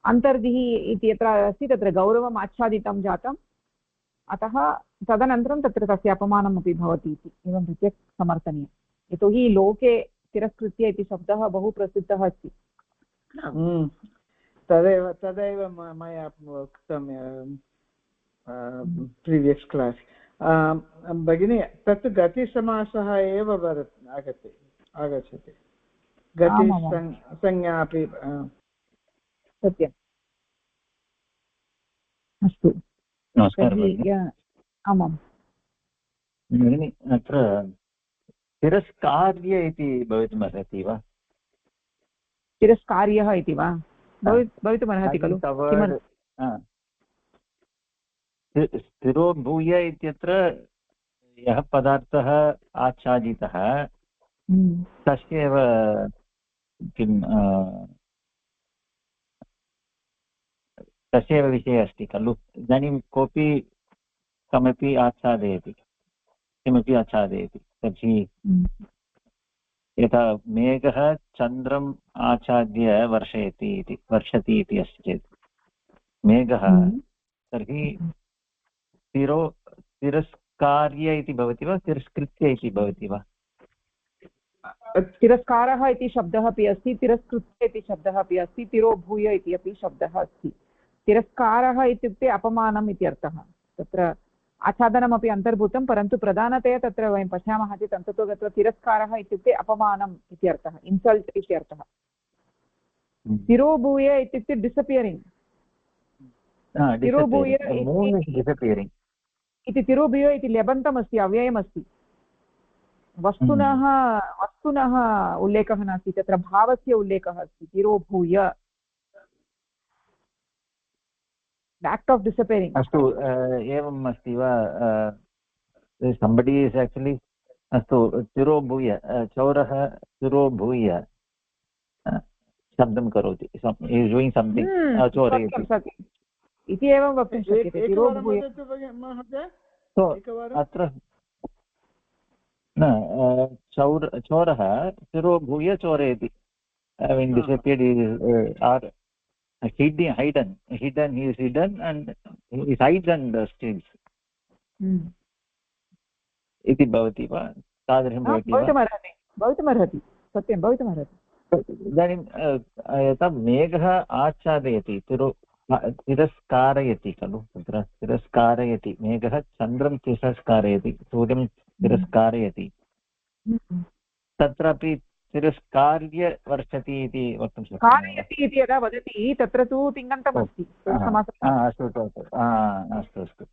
अन्तर्धिः इति यत्र अस्ति तत्र गौरवम् आच्छादितं जातम् अतः तदनन्तरं तत्र तस्य अपमानमपि भवति इति एवं रीत्या समर्थनीयं यतोहि लोके तिरस्कृत्य इति शब्दः बहु प्रसिद्धः अस्ति तदेव मया उक्तं प्रीवियस् क्लास् भगिनी तत् गतिसमासः एव आगच्छति गतिसंज्ञा अपि सत्यम् अस्तु नमस्कारः आमाम् भगिनि अत्र तिरस्कार्य इति भवितुमर्हति वा तिरस्कार्यः इति वा भवितुमर्हति खलु स्थिरो भूय इत्यत्र यः पदार्थः आच्छादितः तस्यैव किं तस्यैव विषये अस्ति खलु इदानीं कोऽपि कमपि आच्छादयति किमपि आच्छादयति तर्हि यथा मेघः चन्द्रम् आच्छाद्य वर्षति इति अस्ति चेत् मेघः तर्हि तिरस्कार्य इति भवति वा तिरस्कृत्य इति भवति वा तिरस्कारः इति शब्दः अपि अस्ति तिरस्कृत्य इति शब्दः अपि अस्ति तिरोभूय इति अपि शब्दः अस्ति तिरस्कारः इत्युक्ते अपमानम् इति अर्थः तत्र आच्छादनमपि अन्तर्भूतं परन्तु प्रधानतया तत्र वयं पश्यामः चेत् अन्ततो गत्वा तिरस्कारः इत्युक्ते अपमानम् इति अर्थः इन्सल्ट् इति अर्थः तिरोभूय इत्युक्ते डिसपियरिङ्ग् तिरोभूय इति तिरोभूय इति लेबन्तमस्ति अव्ययमस्ति वस्तुनः उल्लेखः नास्ति तत्र भावस्य उल्लेखः अस्ति तिरोभूय act of disappearing अस्तु एवम् अस्ति वा somebody is actually अस्तु तिरोभूय चौरः तिरोभूय शब्दं करोति is doing something चोरयति इति एवं वक्तुं शक्यते तिरोभूय अत्र न चोरः तिरोभूय चोरयति I mean disappeared is hidden he is hidden and he hides and steals इति भवति वा तादृशं भवति वा भवितुमर्हति सत्यं भवितुमर्हति इदानीं यथा मेघः आच्छादयति तिरस्कारयति खलु तत्र तिरस्कारयति मेघः चन्द्रं तिरस्कारयति सूर्यं तिरस्कारयति तत्रापि तिरस्कार्य वर्षति इति वक्तुं शक्यते कारयति इति यदा वदति तत्र तु तिङन्तमस्ति अस्तु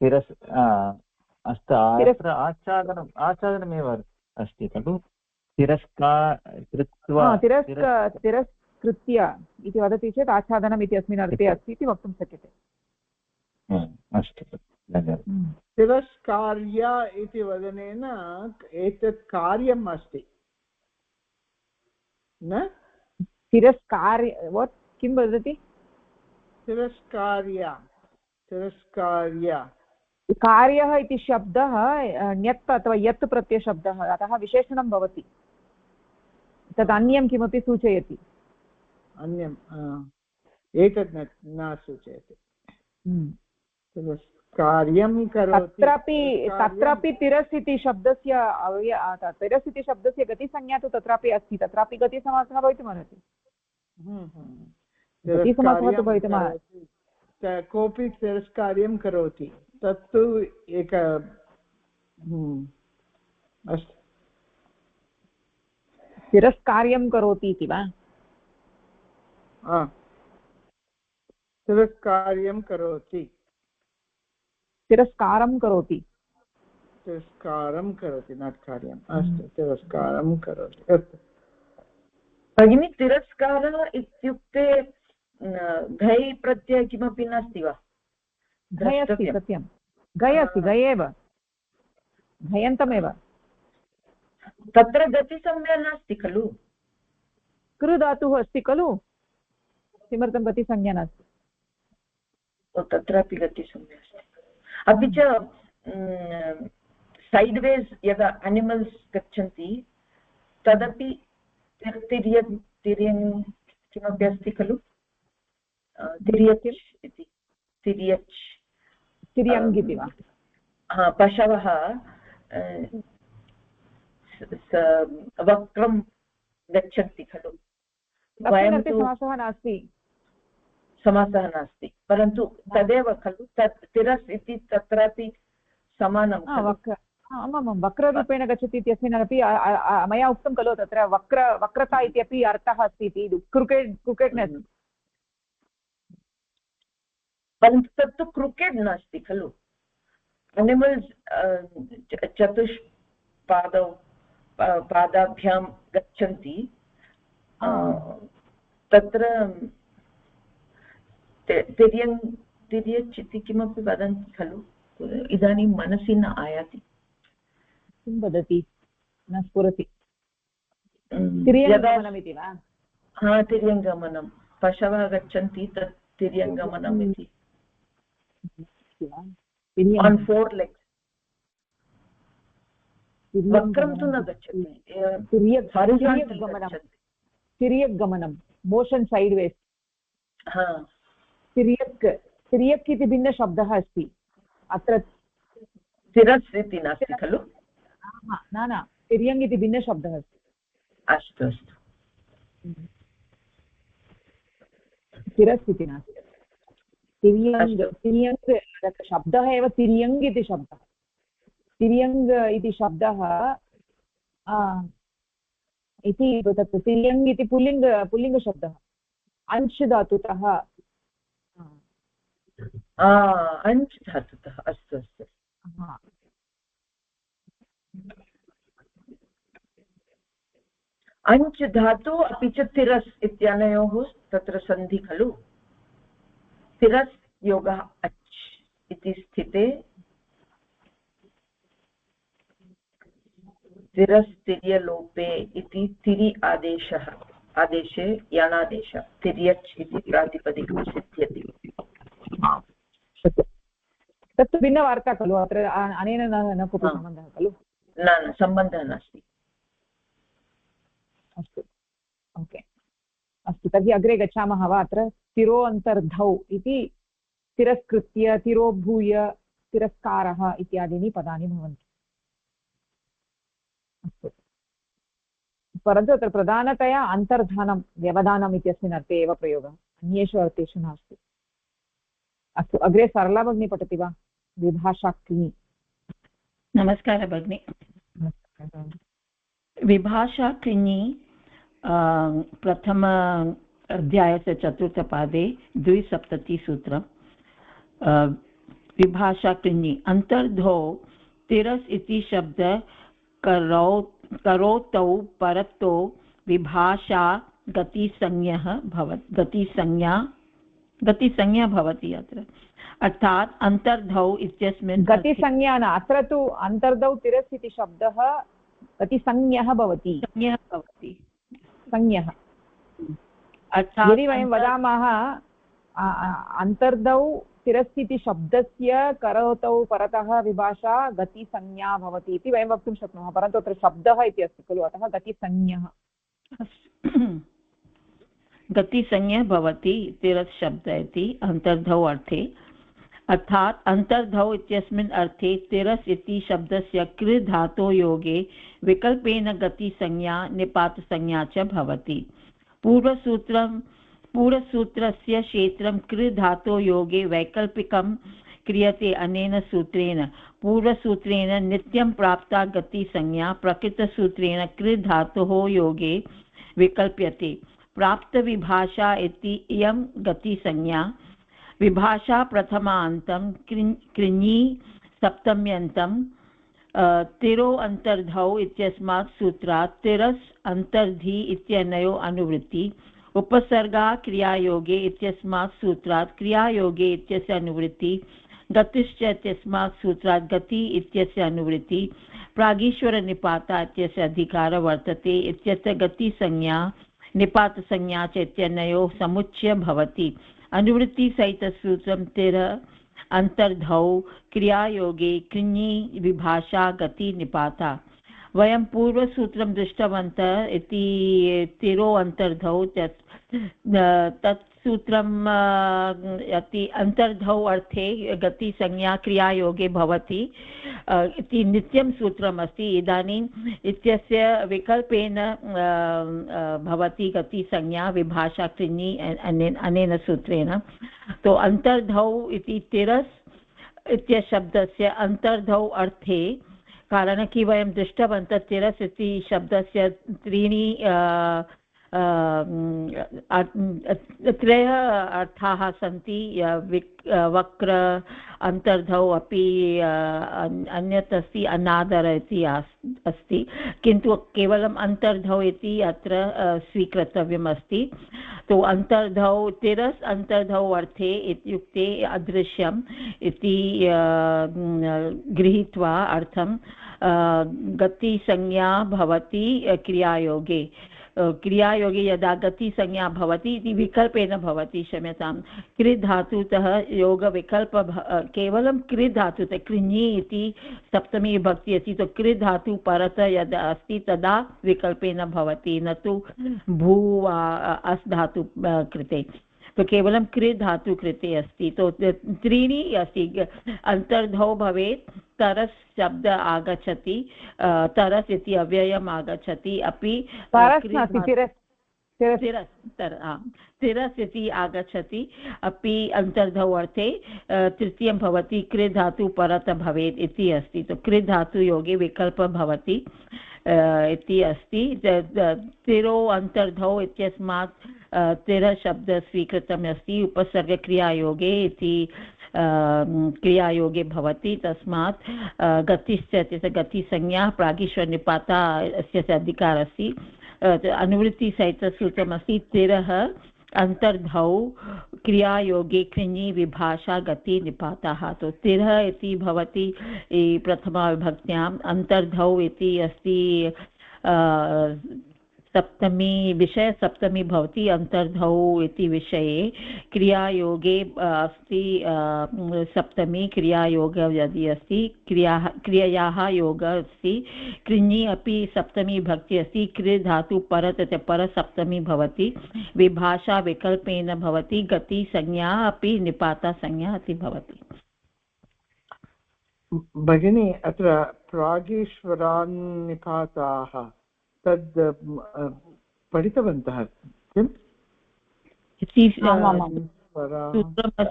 अस्तु अत्र आच्छादनमेव अस्ति खलु तिरस्कृत्य इति वदति चेत् आच्छादनम् इति अस्मिन् अर्थे अस्ति इति वक्तुं शक्यते। अस्तु धन्यवादः। तिरस्कार्य इति वदनेन एतत् कार्यम् अस्ति न तिरस्कार्य किं वदति तिरस्कार्य कार्यः इति शब्दः ण्यत् अथवा यत् प्रत्ययशब्दः अतः विशेषणं भवति तद् अन्यं किमपि सूचयति अन्यम् एतत् न सूचयति कार्यं करोति तत्रापि तिरस् इति शब्दस्य तिरस् इति शब्दस्य गतिसंज्ञा तु तत्रापि अस्ति तत्रापि गतिसमासः भवितुमर्हति गतिसमासः तु भवितुमर्हति कोऽपि तिरस्कार्यं करोति तत्तु एक अस्तु तिरस्कार्यं करोति इति वा तिरस्कार्यं करोति तिरस्कारं करोति नाट् कार्यम् अस्तु तिरस्कारं करोति अस्तु भगिनी तिरस्कारः इत्युक्ते घै प्रत्यय किमपि नास्ति वा घै अस्ति सत्यं घै अस्ति घै एव घयन्तमेव तत्र गतिसंज्ञा नास्ति खलु कृ धातुः अस्ति खलु किमर्थं गतिसंज्ञा नास्ति तत्रापि गतिसंज्ञा अस्ति अपि च सैड् वेस् यदा एनिमल्स् गच्छन्ति तदपि तिर्यङ् किमपि अस्ति खलु तिर्यच् इति तिर्यङ् इति वा पशवः वक्रं गच्छन्ति खलु वयं तु समासः नास्ति परन्तु तदेव खलु तत् तिरस् इति तत्रापि समानं आमां वक्ररूपेण गच्छति इत्यस्मिन् अपि मया उक्तं खलु तत्र वक्रता इत्यपि अर्थः अस्ति इति क्रिकेट्नेस् परन्तु तत्तु क्रिकेट् नास्ति खलु एनिमल्स् पादाभ्यां गच्छन्ति तत्र तिर्यच् इति किमपि वदन्ति खलु इदानीं मनसि न आयाति किं वदति न स्फुरति तिर्यङ्गमनमिति वा तिर्यङ्गमनं पशवः गच्छन्ति तत् तिर्यङ्गमनम् इति on 4 legs वक्रं तु न गच्छति तिर्यग्गमनं मोशन् सैड् वेस् तिर्यक् इति भिन्नशब्दः अस्ति अत्र तिरस् इति नास्ति खलु न तिर्यङ् इति भिन्नशब्दः अस्ति अस्तु अस्तु तिरस् इति नास्ति तिर्यङ् शब्दः एव तिर्यङ् इति शब्दः तिर्यङ् इति शब्दः इति तत् तिर्यङ् इति पुल्लिङ्गशब्दः अंश् धातुतः अंश् धातुतः अस्तु अस्तु अंश् धातु अपि च तिरस् इत्यनयोः तत्र सन्धि खलु तिरस् योगः अच् इति स्थिते तिरस् तिर्यलोपे इति तिरि आदेशे यणादेशः तिर्यच् इति प्रातिपदिकं सिद्ध्यति तत्तु भिन्नवार्ता खलु अत्र अनेन न कोऽपि सम्बन्धः खलु न सम्बन्धः नास्ति अस्तु ओके अस्तु तर्हि अग्रे गच्छामः वा अत्र तिरो अन्तर्धौ इति तिरस्कृत्य तिरोभूय तिरस्कारः इत्यादीनि पदानि भवन्ति अस्तु परन्तु अत्र प्रधानतया अन्तर्धानं व्यवधानम् इत्यस्मिन् अर्थे एव प्रयोगः अन्येषु अर्थेषु नास्ति अस्तु अग्रे सरला भगिनी पठति वा विभाषाक्रिणी नमस्कारः भगिनी विभाषाक्रिणी प्रथम अध्यायस्य 4थे पादे 270 सूत्रं विभाषा कृञि अन्तर्धौ तिरस् इति शब्द करोतौ परतो विभाषा गतिसंज्ञा भवति अत्र अर्थात् अन्तर्धौ इत्यस्मिन् गतिसंज्ञा न अत्र तु अन्तर्धौ तिरस् इति शब्दः गतिसंज्ञः भवति संज्ञः अर्थात् यदि वयं वदामः अन्तर्धौ तिरस् इति शब्दस्य करोतौ परतः विभाषा गतिसंज्ञा भवति इति वयं वक्तुं शक्नुमः परन्तु अत्र शब्दः इति अस्ति खलु अतः गतिसंज्ञः गतिसंज्ञा भवति तिरस् शब्द इति अन्तर्धौ अर्थे अर्थात् अन्तर्धौ इत्यस्मिन् अर्थे तिरस् इति शब्दस्य कृ धातो योगे विकल्पेन गतिसंज्ञा निपातसंज्ञा च भवति पूर्वसूत्रस्य क्षेत्रं कृ धातो योगे वैकल्पिकं क्रियते अनेन सूत्रेण पूर्वसूत्रेण नित्यं प्राप्ता गतिसंज्ञा प्रकृतसूत्रेण कृ धातोः योगे विकल्प्यते प्राप्तविभाषा इति इयं गतिसंज्ञा विभाषा प्रथमान्तं कृञि सप्तम्यन्तं तिरो अन्तर्धौ इत्यस्मात् सूत्रात् तिरस् अन्तर्धि इत्यनयो अनुवृत्ति उपसर्गा क्रियायोगे इत्यस्मात् सूत्रात् क्रियायोगे इत्यस्य अनुवृत्ति गतिश्च इत्यस्मात् सूत्रात् गति इत्यस्य अनुवृत्ति प्रागीश्वरनिपाता इत्यस्य अधिकारः वर्तते इत्यत्र गतिसंज्ञा निपातसंज्ञा च इत्यनयोः समुच्चय भवति अनुवृत्तिसहितसूत्रं तिर अन्तर्धौ क्रियायोगे कृञि विभाषा गति निपाता वयं पूर्वसूत्रं दृष्टवन्तः इति तिरो अन्तर्धौ तत् सूत्रम् अति अन्तर्धौ अर्थे गतिसंज्ञा क्रियायोगे भवति इति नित्यं सूत्रम् अस्ति इदानीम् इत्यस्य विकल्पेन भवति गतिसंज्ञा विभाषा कृञि अनेन सूत्रेण तो अन्तर्धौ इति तिरस् इत्यशब्दस्य अन्तर्धौ अर्थे कारण कि वयं दृष्टवन्तः तिरस् इति शब्दस्य त्रीणि त्रयः अर्थाः सन्ति वक्र अन्तर्धौ अपि अन्यत् अस्ति अनादर इति अस्ति किन्तु केवलम् अन्तर्धौ इति अत्र स्वीकर्तव्यम् अस्ति तो अन्तर्धौ तिरस् अन्तर्धौ अर्थे इत्युक्ते अदृश्यम् इति गृहीत्वा अर्थं गतिसंज्ञा भवति क्रियायोगे क्रियायोगे यदा गतिसंज्ञा भवति इति विकल्पेन भवति क्षम्यतां कृ धातुतः योगविकल्प केवलं कृ धातुतः कृञि इति सप्तमी विभक्ति अस्ति तो कृ धातु परतः यदा अस्ति तदा विकल्पेन भवति न तु भू वा अस् धातु कृते तो केवलं कृ धातु कृते अस्ति तो त्रीणि अस्ति अन्तर्धौ भवेत् तरस् शब्द आगच्छति तरस् इति अव्ययम् आगच्छति अपि तिरस् इति आगच्छति अपि अन्तर्धौ अर्थे तृतीयं भवति कृ धातु परतः भवेत् इति अस्ति तो कृ धातु योगे विकल्पः भवति इति अस्ति तिरो अन्तर्धौ इत्यस्मात् तिर शब्दः स्वीकृतम् अस्ति उपसर्गक्रियायोगे इति क्रियायोगे भवति तस्मात् गतिश्च इत्यस्य गतिसंज्ञा प्रागीश्वरनिपाता अस्य अधिकारः अस्ति अनुवृत्तिसहितसूत्रमस्ति तिरः अन्तर्धौ क्रियायोगे कृञि विभाषा गति निपाताः तो तिरः इति भवति प्रथमाविभक्त्याम् अन्तर्धौ इति अस्ति सप्तमी विषय सप्तमी भवति अन्तर्धौ इति विषये क्रियायोगे अस्ति सप्तमी क्रियायोगः यदि अस्ति क्रियायाः योगः अस्ति कृञि अपि सप्तमी भक्ति अस्ति कृ धातु परत परसप्तमी भवति विभाषा विकल्पेन भवति गतिसंज्ञा अपि निपातसंज्ञा अपि भवति भगिनी अत्र प्रागीश्वरान्निपाताः तद् पठितवन्तः किम्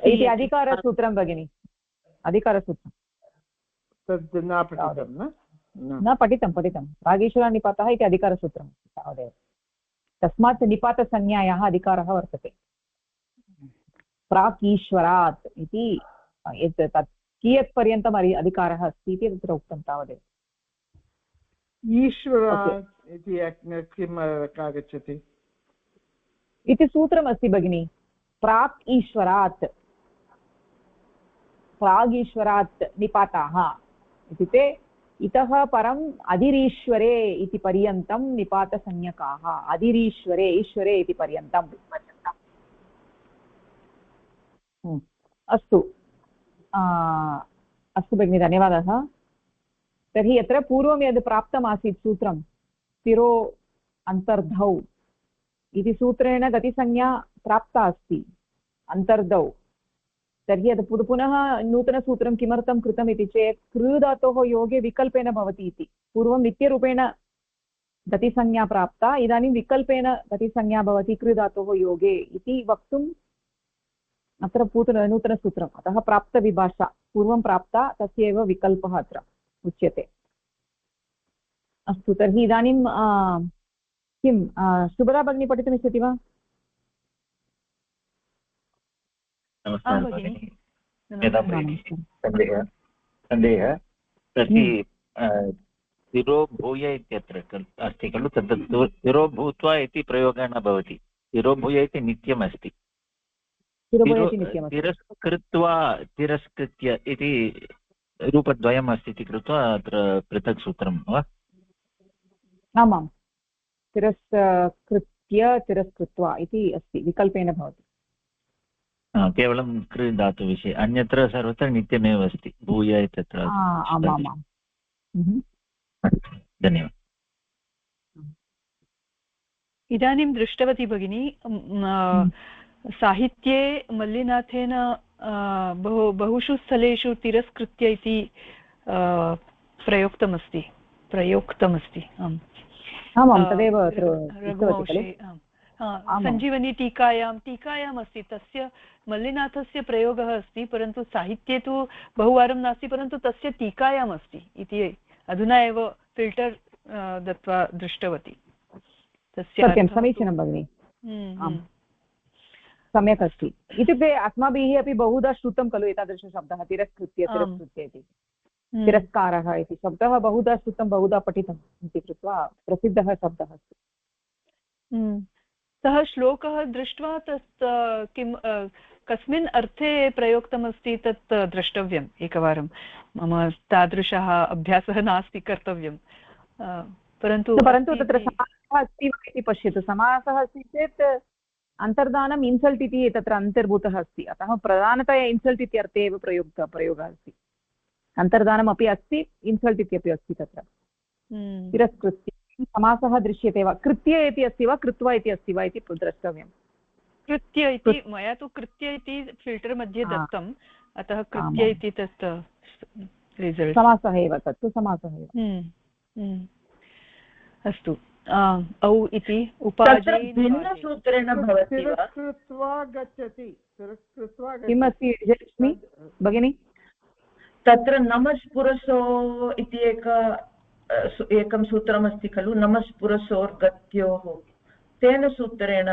इति अधिकारसूत्रं भगिनि अधिकारसूत्रं तद् न पठितं न पठितं प्रागीश्वरान्निपातः इति अधिकारसूत्रं तावदेव तस्मात् निपातसंज्ञायाः अधिकारः वर्तते प्राक् ईश्वरात् इति तत् कियत् पर्यन्तम् अधिकारः अस्ति इति तत्र उक्तं तावदेव। ईश्वरात् इति किम् आगच्छति इति सूत्रमस्ति भगिनि। प्राक् ईश्वरात्, प्रागीश्वरात् निपाताः इत्युक्ते इतः परम् अदिरीश्वरे इति पर्यन्तं निपातसंज्ञकाः। अदिरीश्वरे, ईश्वरे इति पर्यन्तम्। अस्तु अस्तु भगिनि, धन्यवादः। तर्हि अत्र पूर्वं यद् प्राप्तमासीत् सूत्रं स्थिरो अन्तर्धौ इति सूत्रेण गतिसंज्ञा प्राप्ता अस्ति अन्तर्धौ। तर्हि यद् पुनः नूतनसूत्रं किमर्थं कृतम् इति चेत् कृ धातोः योगे विकल्पेन भवति इति। पूर्वं नित्यरूपेण गतिसंज्ञा प्राप्ता, इदानीं विकल्पेन गतिसंज्ञा भवति कृ धातोः योगे इति वक्तुम् अत्र नूतनसूत्रम्। अतः प्राप्तविभाषा पूर्वं प्राप्ता, तस्यैव विकल्पः अत्र उच्यते। अस्तु, तर्हि इदानीं किं सुभदा भगिनी पठितुमिच्छति वा? सन्देहः प्रति स्थिरो भूय इत्यत्र अस्ति खलु, तद् स्थिरो भूत्वा इति प्रयोगः न भवति। स्थिरो भूय इति नित्यमस्ति। तिरस्कृत्वा तिरस्कृत्य इति रूपद्वयम् अस्ति इति कृत्वा अत्र पृथक् सूत्रं वा? आमां, तिरस्कृत्य तिरस्कृत्वा इति अस्ति, विकल्पेन भवति। केवलं कृ धातुविषये, अन्यत्र सर्वत्र नित्यमेव अस्ति भूय इत्यत्र। आमामां, धन्यवादः। इदानीं दृष्टवती भगिनी, साहित्ये मल्लिनाथेन बहुषु स्थलेषु तिरस्कृत्य इति प्रयोक्तमस्ति। आमां, तदेव रघुवंशे सञ्जीवनी टीकायाम् अस्ति, तस्य मल्लिनाथस्य प्रयोगः अस्ति, परन्तु साहित्ये तु बहुवारं नास्ति, परन्तु तस्य टीकायाम् अस्ति इति अधुना एव फिल्टर् दत्वा दृष्टवती। सत्यं, समीचीनं भगिनि, सम्यक् अस्ति। इत्युक्ते अस्माभिः अपि बहुधा श्रुतं खलु एतादृशशब्दः तिरस्कृत्य तिरस्कृत्य इति। तिरस्कारः इति शब्दः बहुधा श्रुतं, बहुधा पठितम् इति कृत्वा प्रसिद्धः शब्दः अस्ति। सः श्लोकः दृष्ट्वा तत् किं कस्मिन् अर्थे प्रयोक्तमस्ति तत् द्रष्टव्यम् एकवारं। मम तादृशः अभ्यासः नास्ति कर्तव्यं, परन्तु तत्र समासः अस्ति वा इति पश्यतु। समासः अस्ति चेत् अन्तर्धानम् इन्सल्ट् इति तत्र अन्तर्भूतः अस्ति, अतः प्रधानतया इन्सल्ट् इत्यर्थे एव प्रयोगः अस्ति। अन्तर्धानमपि अस्ति, इन्सल्ट् इत्यपि अस्ति तत्र। तिरस्कृत्य समासः दृश्यते वा? कृत्य इति अस्ति वा, कृत्वा इति अस्ति वा इति द्रष्टव्यं। कृत्य इति, मया तु कृत्य इति फिल्टर् मध्ये दत्तम्, अतः कृत्य इति तत् रिसल्ट् समासः एव, तत्तु समासः एव। अस्तु, औ इति उपादेयेन भिन्नसूत्रेण भवति वा? तिरस्कृत्वा गच्छति, किम् अस्ति विजयलक्ष्मी भगिनी? तत्र नमस्पुरसो इति एकं सूत्रमस्ति खलु, नमस्पुरसोर्गत्योः, तेन सूत्रेण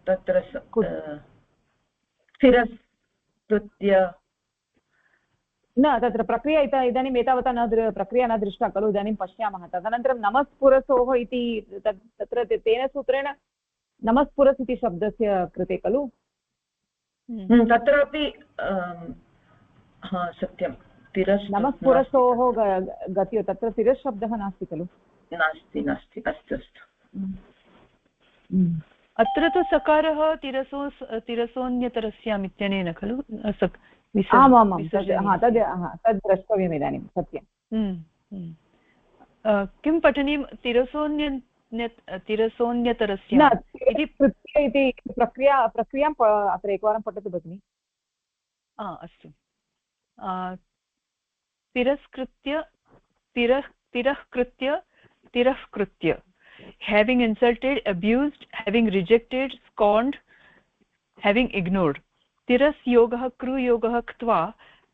तत्र स्थिरस्कृत्य न, तत्र प्रक्रिया इदानीम् एतावता प्रक्रिया न दृष्टा खलु, इदानीं पश्यामः। तदनन्तरं नमस्पुरसोः इति तत्र तेन सूत्रेण नमस्पुरस् इति शब्दस्य कृते खलु तत्रापि सत्यं नमस्पुरसोः गत्यो, तत्र तिरस् शब्दः नास्ति खलु? नास्ति। अस्तु। अत्र तु सकारः तिरसोऽन्यतरस्याम् इत्यनेन खलु? आमामां, तद् द्रष्टव्यम् इदानीं, सत्यं। किं पठनीयं? तिरसोऽन्यतरस्य इति कृत्य इति प्रक्रियाम् अत्र एकवारं पठतु भगिनि। अस्तु, तिरस्कृत्य तिरस्कृत्य having insulted, abused, having rejected, scorned, having ignored. तिरस् योगः कृ योगः क्त्वा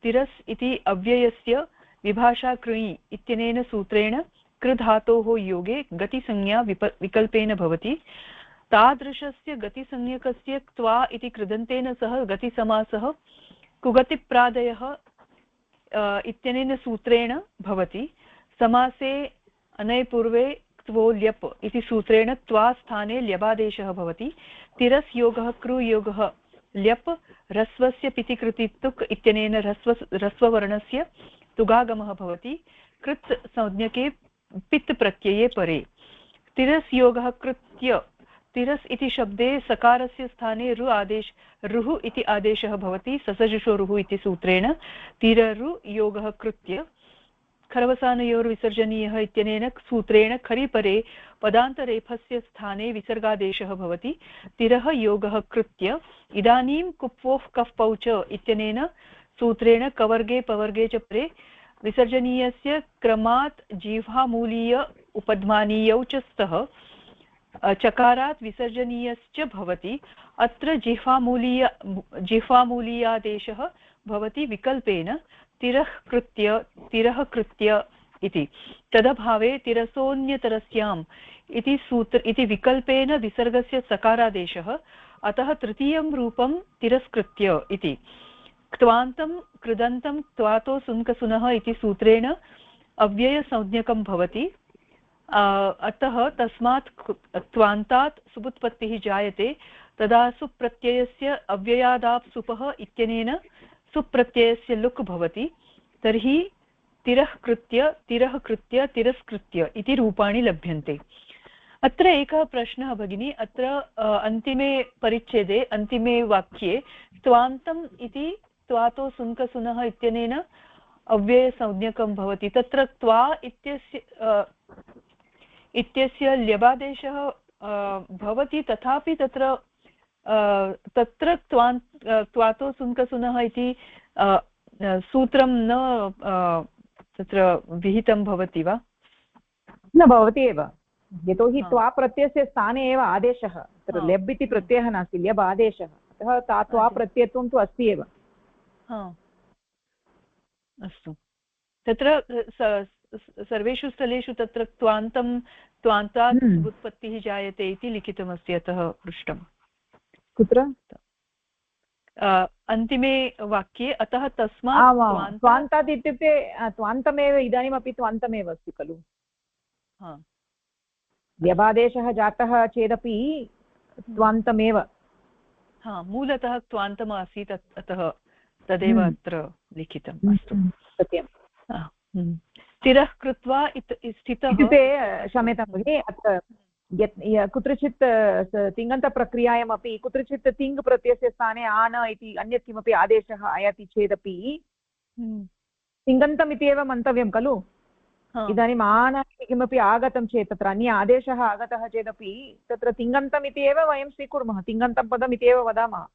तिरस् इति अव्ययस्य विभाषा कृञि इत्यनेन सूत्रेण कृ धातोः योगे गतिसंज्ञा विकल्पेन भवति। तादृशस्य गतिसंज्ञकस्य क्त्वा इति कृदन्तेन सह गतिसमासः कुगतिप्रादयः इत्यनेन सूत्रेण भवति। समासे अनयपूर्वे क्त्वो ल्यप् इति सूत्रेण त्वा स्थाने ल्यबादेशः भवति। तिरस् योगः कृ योगः ल्यप् ह्रस्वस्य पितिकृति तुक् इत्यनेन ह्रस्ववर्णस्य तुगागमः भवति। कृत् संज्ञके पित् प्रत्यये परे। तिरस् योगः कृत्य तिरस् इति शब्दे सकारस्य स्थाने रु आदेश रुः इति आदेशः भवति। ससजुषो रुः इति सूत्रेण तिररु योगः कृत्य खरवसानयोर्विसर्जनीयः इत्यनेन सूत्रेण खरिपरे पदान्तरेफस्य स्थाने विसर्गादेशः भवति। तिरः योगः कृत्य इदानीं कुप्वोः कफ् पौच इत्यनेन सूत्रेण कवर्गे पवर्गे च परे विसर्जनीयस्य क्रमात् जिह्वामूलीय उपध्मानीयौ च स्तः चकारात् विसर्जनीयश्च भवति। अत्र जिह्वामूलीयादेशः भवति विकल्पेन तिरः कृत्य इति। तदभावे तिरसोऽन्यतरस्याम् इति विकल्पेन विसर्गस्य सकारादेशः। अतः तृतीयं रूपं तिरस्कृत्य इति। क्त्वान्तं कृदन्तं क्त्वातो सुन्कसुनः इति सूत्रेण अव्ययसंज्ञकं भवति। अतः तस्मात् क्त्वान्तात् सुबुत्पत्तिः जायते। तदा सुप्रत्ययस्य अव्ययादाप् सुपः इत्यनेन सुप्रत्ययस्य लुक् भवति। तर्हि तिरः कृत्य तिरस्कृत्य इति रूपाणि लभ्यन्ते। अत्र एकः प्रश्नः भगिनी, अत्र अन्तिमे परिच्छेदे अन्तिमे वाक्ये त्वान्तम् इति त्वातो सुन्कसुनः इत्यनेन अव्ययसंज्ञकं भवति। तत्र त्वा इत्यस्य ल्यबादेशः भवति, तथापि तत्र त्वातो सुन्कसुनः इति सूत्रं न तत्र विहितं भवति वा? न भवति एव, यतोहि त्वा प्रत्ययस्य स्थाने एव आदेशः, तत्र लेब् इति प्रत्ययः नास्ति, लेब् आदेशः, अतः त्वा प्रत्ययत्वं तु अस्ति एव। अस्तु, तत्र सर्वेषु स्थलेषु तत्र त्वान्तात् उत्पत्तिः जायते इति लिखितमस्ति, अतः पृष्टम्। कुत्र? अन्तिमे वाक्ये। अतः तस्मात् त्वान्तात् इत्युक्ते त्वान्तमेव, इदानीमपि त्वान्तमेव अस्ति खलु। व्यबादेशः जातः चेदपि त्वान्तमेव। मूलतः त्वान्तम् आसीत्, अतः तदेव अत्र लिखितम्। अस्तु, सत्यं। स्थिरः कृत्वा स्थितः इत्युक्ते क्षम्यतां भगिनि, अत्र कुत्रचित् तिङन्तप्रक्रियायामपि कुत्रचित् तिङ् प्रत्ययस्य स्थाने आन इति अन्यत् किमपि आदेशः आयाति चेदपि तिङन्तम् इति एव मन्तव्यं खलु। इदानीम् आन इति किमपि आगतं चेत् तत्र अन्य आदेशः आगतः चेदपि तत्र तिङन्तम् इति एव वयं स्वीकुर्मः, तिङन्तं पदम् इति एव वदामः।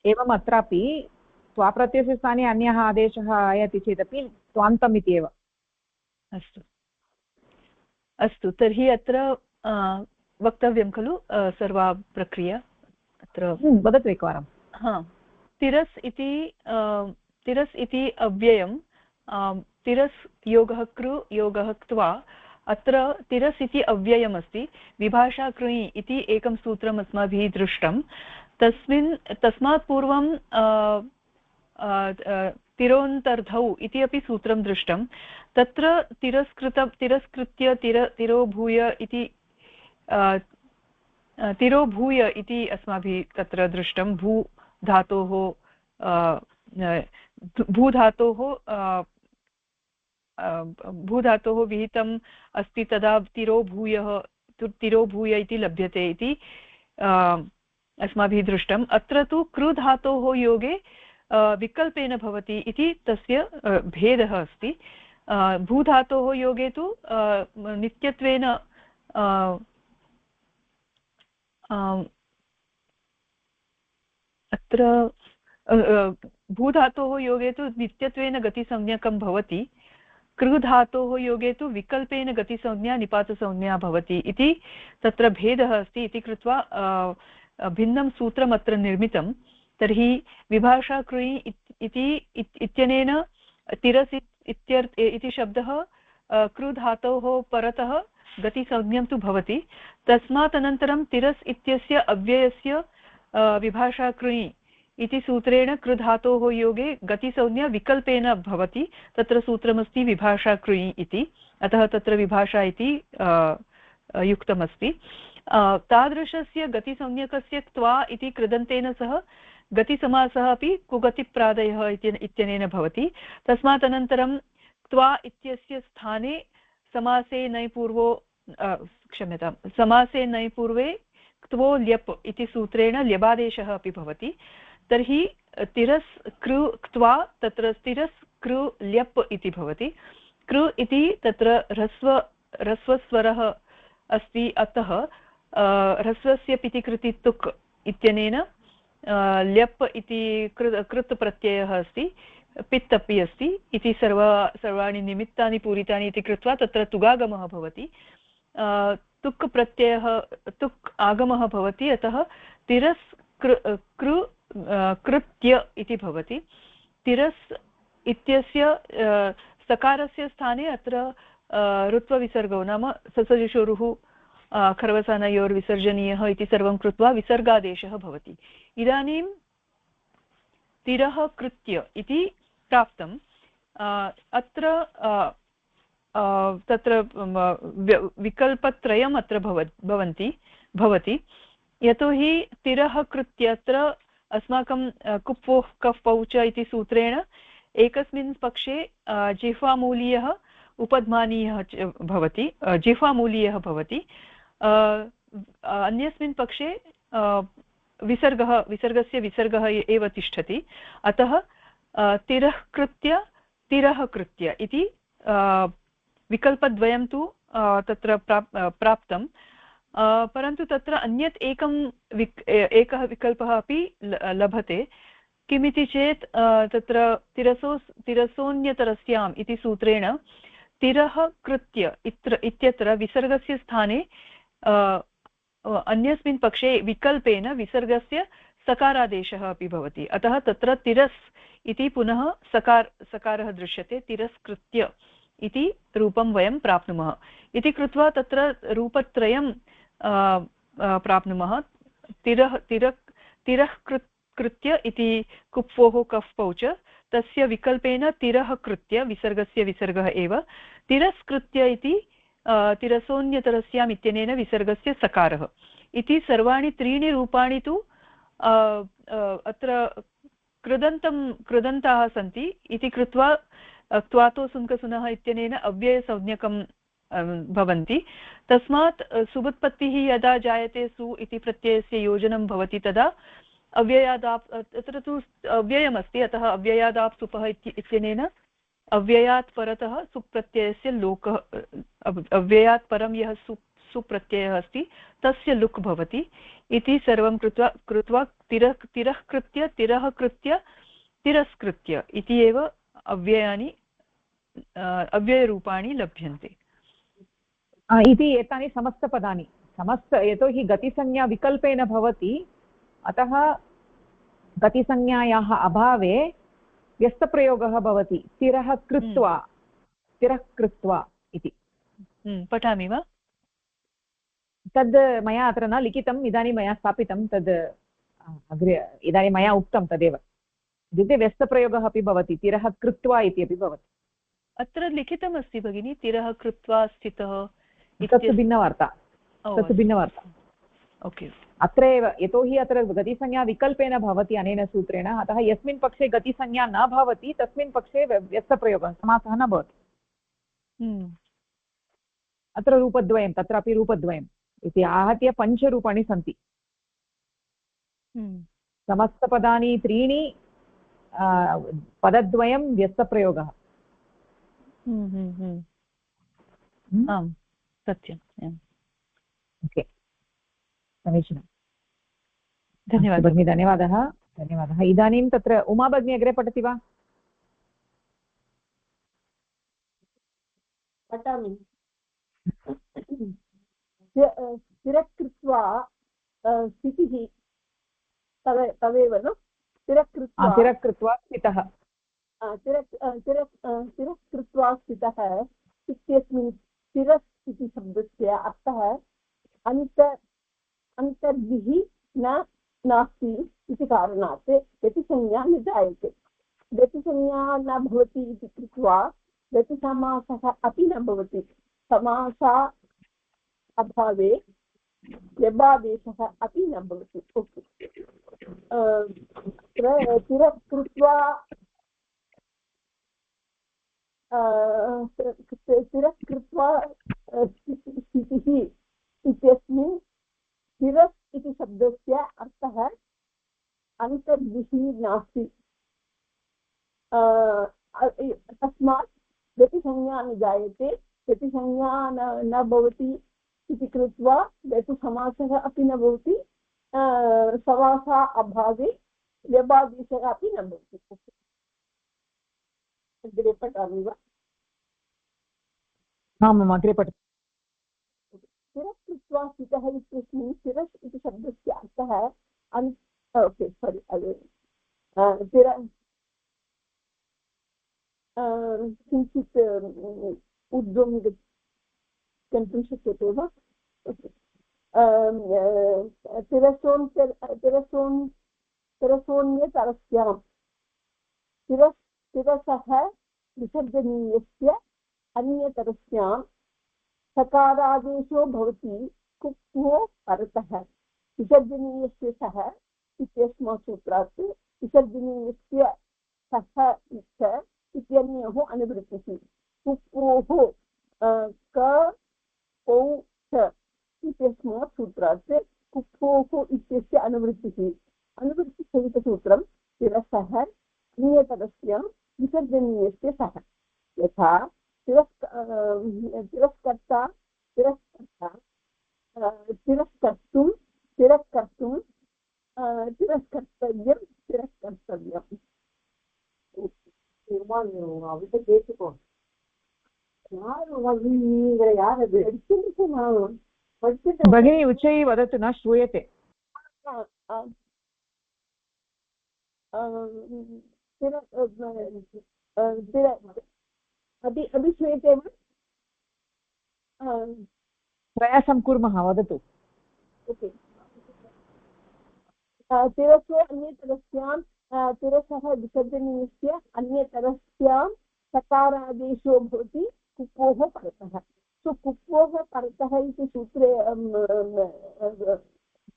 एवम् अत्रापि त्वाप्रत्ययस्य स्थाने अन्यः आदेशः आयाति चेदपि त्वान्तम् इति एव। अस्तु अस्तु, तर्हि अत्र वक्तव्यं खलु सर्वा प्रक्रिया। अत्र वदतु एकवारं। तिरस् इति अव्ययं, तिरस् योगः कृ योगः क्त्वा। अत्र तिरस् इति अव्ययमस्ति। विभाषा कृञि इति एकं सूत्रम् अस्माभिः दृष्टं। तस्मात् पूर्वं तिरोन्तर्धौ इति अपि सूत्रं दृष्टं। तत्र तिरस्कृत्य तिरोभूय इति अस्माभिः तत्र दृष्टं। भूधातोः विहितम् अस्ति, तदा तिरोभूय इति लभ्यते इति अस्माभिः दृष्टम्। अत्र तु कृधातोः योगे विकल्पेन भवति इति तस्य भेदः अस्ति। भूधातोः योगे तु नित्यत्वेन अत्र भूधातोः योगे तु नित्यत्वेन गतिसंज्ञकं भवति। कृधातोः योगे तु विकल्पेन गतिसंज्ञा निपातसंज्ञा भवति इति तत्र भेदः अस्ति इति कृत्वा भिन्नं सूत्रम् अत्र निर्मितं। तर्हि विभाषा कृञि इत्यनेन तिरस् इति शब्दः कृधातोः परतः गतिसंज्ञं तु भवति। तस्मात् अनन्तरं तिरस् इत्यस्य अव्ययस्य विभाषा कृञि इति सूत्रेण कृधातोः योगे गतिसंज्ञा विकल्पेन भवति। तत्र सूत्रमस्ति विभाषा कृञि इति, अतः तत्र विभाषा इति युक्तमस्ति। तादृशस्य गतिसंज्ञकस्य त्वा इति कृदन्तेन सह गतिसमासः अपि कुगतिप्रादयः इत्यनेन भवति। तस्मात् अनन्तरं त्वा इत्यस्य स्थाने समासे नैपूर्वो क्षम्यतां समासे नैपूर्वे क्त्वो ल्यप् इति सूत्रेण ल्यबादेशः अपि भवति। तर्हि तिरस् कृ क्त्वा तत्र तिरस् कृ ल्यप् इति भवति। कृ इति तत्र ह्रस्वस्वरः अस्ति, अतः ह्रस्वस्य पितिकृति तुक् इत्यनेन ल्यप् इति कृत् प्रत्ययः अस्ति, पित् अपि अस्ति इति सर्वाणि निमित्तानि पूरितानि इति कृत्वा तत्र तुगागमः भवति। तुक् प्रत्ययः तुक् आगमः भवति, अतः तिरस् कृ कृत्य इति भवति। तिरस् इत्यस्य सकारस्य स्थाने अत्र ऋत्वविसर्गौ नाम ससजुषोरुः खर्वसानयोर्विसर्जनीयः इति सर्वं कृत्वा विसर्गादेशः भवति। इदानीं तिरः कृत्य इति प्राप्तम्। अत्र तत्र विकल्पत्रयम् अत्र भवति, यतोहि तिरः कृत्य अत्र अस्माकं कुप्वोः कफ् पौच इति सूत्रेण एकस्मिन् पक्षे जिह्वामूलीयः उपध्मानीयः भवति, जिह्वामूलीयः भवति, अन्यस्मिन् पक्षे विसर्गस्य विसर्गः एव तिष्ठति। अतः तिरः कृत्य इति विकल्पद्वयं तु तत्र प्राप्तं, परन्तु तत्र अन्यत् एकः विकल्पः अपि लभते। किमिति चेत् तत्र तिरसोऽन्यतरस्याम् इति सूत्रेण तिरः कृत्य इत्यत्र विसर्गस्य स्थाने अन्यस्मिन् पक्षे विकल्पेन विसर्गस्य सकारादेशः अपि भवति। अतः तत्र तिरस् इति पुनः सकारः दृश्यते, तिरस्कृत्य इति रूपं वयं प्राप्नुमः इति कृत्वा तत्र रूपत्रयं प्राप्नुमः। तिरः कृत्य इति कुप्वोः कफ् पौच, तस्य विकल्पेन तिरः कृत्य विसर्गस्य विसर्गः एव, तिरस्कृत्य इति तिरसोऽन्यतरस्याम् इत्यनेन विसर्गस्य सकारः इति सर्वाणि त्रीणि रूपाणि तु अत्र कृदन्ताः सन्ति इति कृत्वा क्त्वातो सुङ्कसुनः इत्यनेन अव्ययसंज्ञकं भवन्ति। तस्मात् सुबुत्पत्तिः यदा जायते सु इति प्रत्ययस्य योजनं भवति तदा अव्ययादाप्, तत्र तु अव्ययमस्ति, अतः अव्ययादाप् सुपः इत्यनेन अव्ययात् परतः सुप्रत्ययस्य लोकः, अव्ययात् परं यः सुप्रत्ययः अस्ति तस्य लुक् भवति इति सर्वं कृत्वा तिरः कृत्य तिरः कृत्य तिरस्कृत्य इति एव अव्ययरूपाणि लभ्यन्ते इति एतानि समस्तपदानि यतोहि गतिसंज्ञा विकल्पेन भवति, अतः गतिसंज्ञायाः अभावे व्यस्तप्रयोगः भवति, तिरः कृत्वा इति। पठामि वा? तद् मया अत्र न लिखितम्, इदानीं मया स्थापितं, तद् अग्रे इदानीं मया उक्तं तदेव। इत्युक्ते व्यस्तप्रयोगः अपि भवति, तिरः कृत्वा इति अपि भवति। अत्र लिखितमस्ति भगिनि, तिरः कृत्वा स्थितः, तत्तु भिन्नवार्ता, तत्तु भिन्नवार्ता। ओके, अत्र एव यतोहि अत्र गतिसंज्ञा विकल्पेन भवति अनेन सूत्रेण, अतः यस्मिन् पक्षे गतिसंज्ञा न भवति तस्मिन् पक्षे व्यस्तप्रयोगः समासः न भवति। अत्र रूपद्वयं, तत्रापि रूपद्वयम् इति आहत्य 5 रूपाणि सन्ति। समस्तपदानि 3, पदद्वयं व्यस्तप्रयोगः। आम्, सत्यम्। ओके, समीचीनं, धन्यवादः भगिनी, धन्यवादः। इदानीं तत्र उमा भगिनी अग्रे पठति वा? पठामि। स्थिरकृत्वा स्थितिः तवेव न? स्थिरकृत्वा स्थितः, स्थिरकृत्वा स्थितः इत्यस्मिन् स्थिरस् इति शब्दस्य अर्थः अन्तर्भिः नास्ति इति कारणात् गतिसंज्ञा न जायते। गतिसंज्ञा न भवति इति कृत्वा गतिसमासः अपि न भवति। समासा अभावे व्यभादेशः अपि न भवति। ओके, तिरस्कृत्वा स्थितिः इत्यस्मिन् तिरस् इति शब्दस्य अर्थः अन्तर्दिशि नास्ति। तस्मात् गतिसंज्ञा न जायते, गतिसंज्ञा न भवति इति कृत्वा गतिसमासः अपि न भवति, समासा अभावे व्यभादेशः अपि न भवति। अग्रे पठामि वा? आमाम्, अग्रे पठ। तिरस् कृत्वा स्थितः इत्यस्मिन् तिरस् इति शब्दस्य अर्थः ओके सारी किञ्चित् ऊर्ध्वं गन्तुं शक्यते वा? तिरसोऽन्यतरस्यां तिरसः विसर्जनीयस्य अन्यतरस्यां सकारादेशो भवति कुप्वो परतः। विसर्जनीयस्य सः इत्यस्मात् सूत्रात् विसर्जनीयस्य सः इत्यनयोः अनुवृत्तिः। कुप्वोः क पौ च इत्यस्मात् सूत्रात् कुप्वोः इत्यस्य अनुवृत्तिः। अनुवृत्तिसहितसूत्रं तिरसः अन्यतरस्यां विसर्जनीयस्य सः। यथा तिरस्कर्ता तिरस्कर्तुं तिरस्कर्तव्यं तिरस्कर्तव्यम्। भगिनी उच्चैः वदतु, न श्रूयते। अभि श्रूयते वा? प्रयासं कुर्मः, वदतु। ओके, तिरसो अन्यतरस्यां तिरसः विसर्जनीयस्य अन्यतरस्यां सकारादेशो भवति कुप्वोः परतः। सो कुप्वोः परतः इति सूत्रे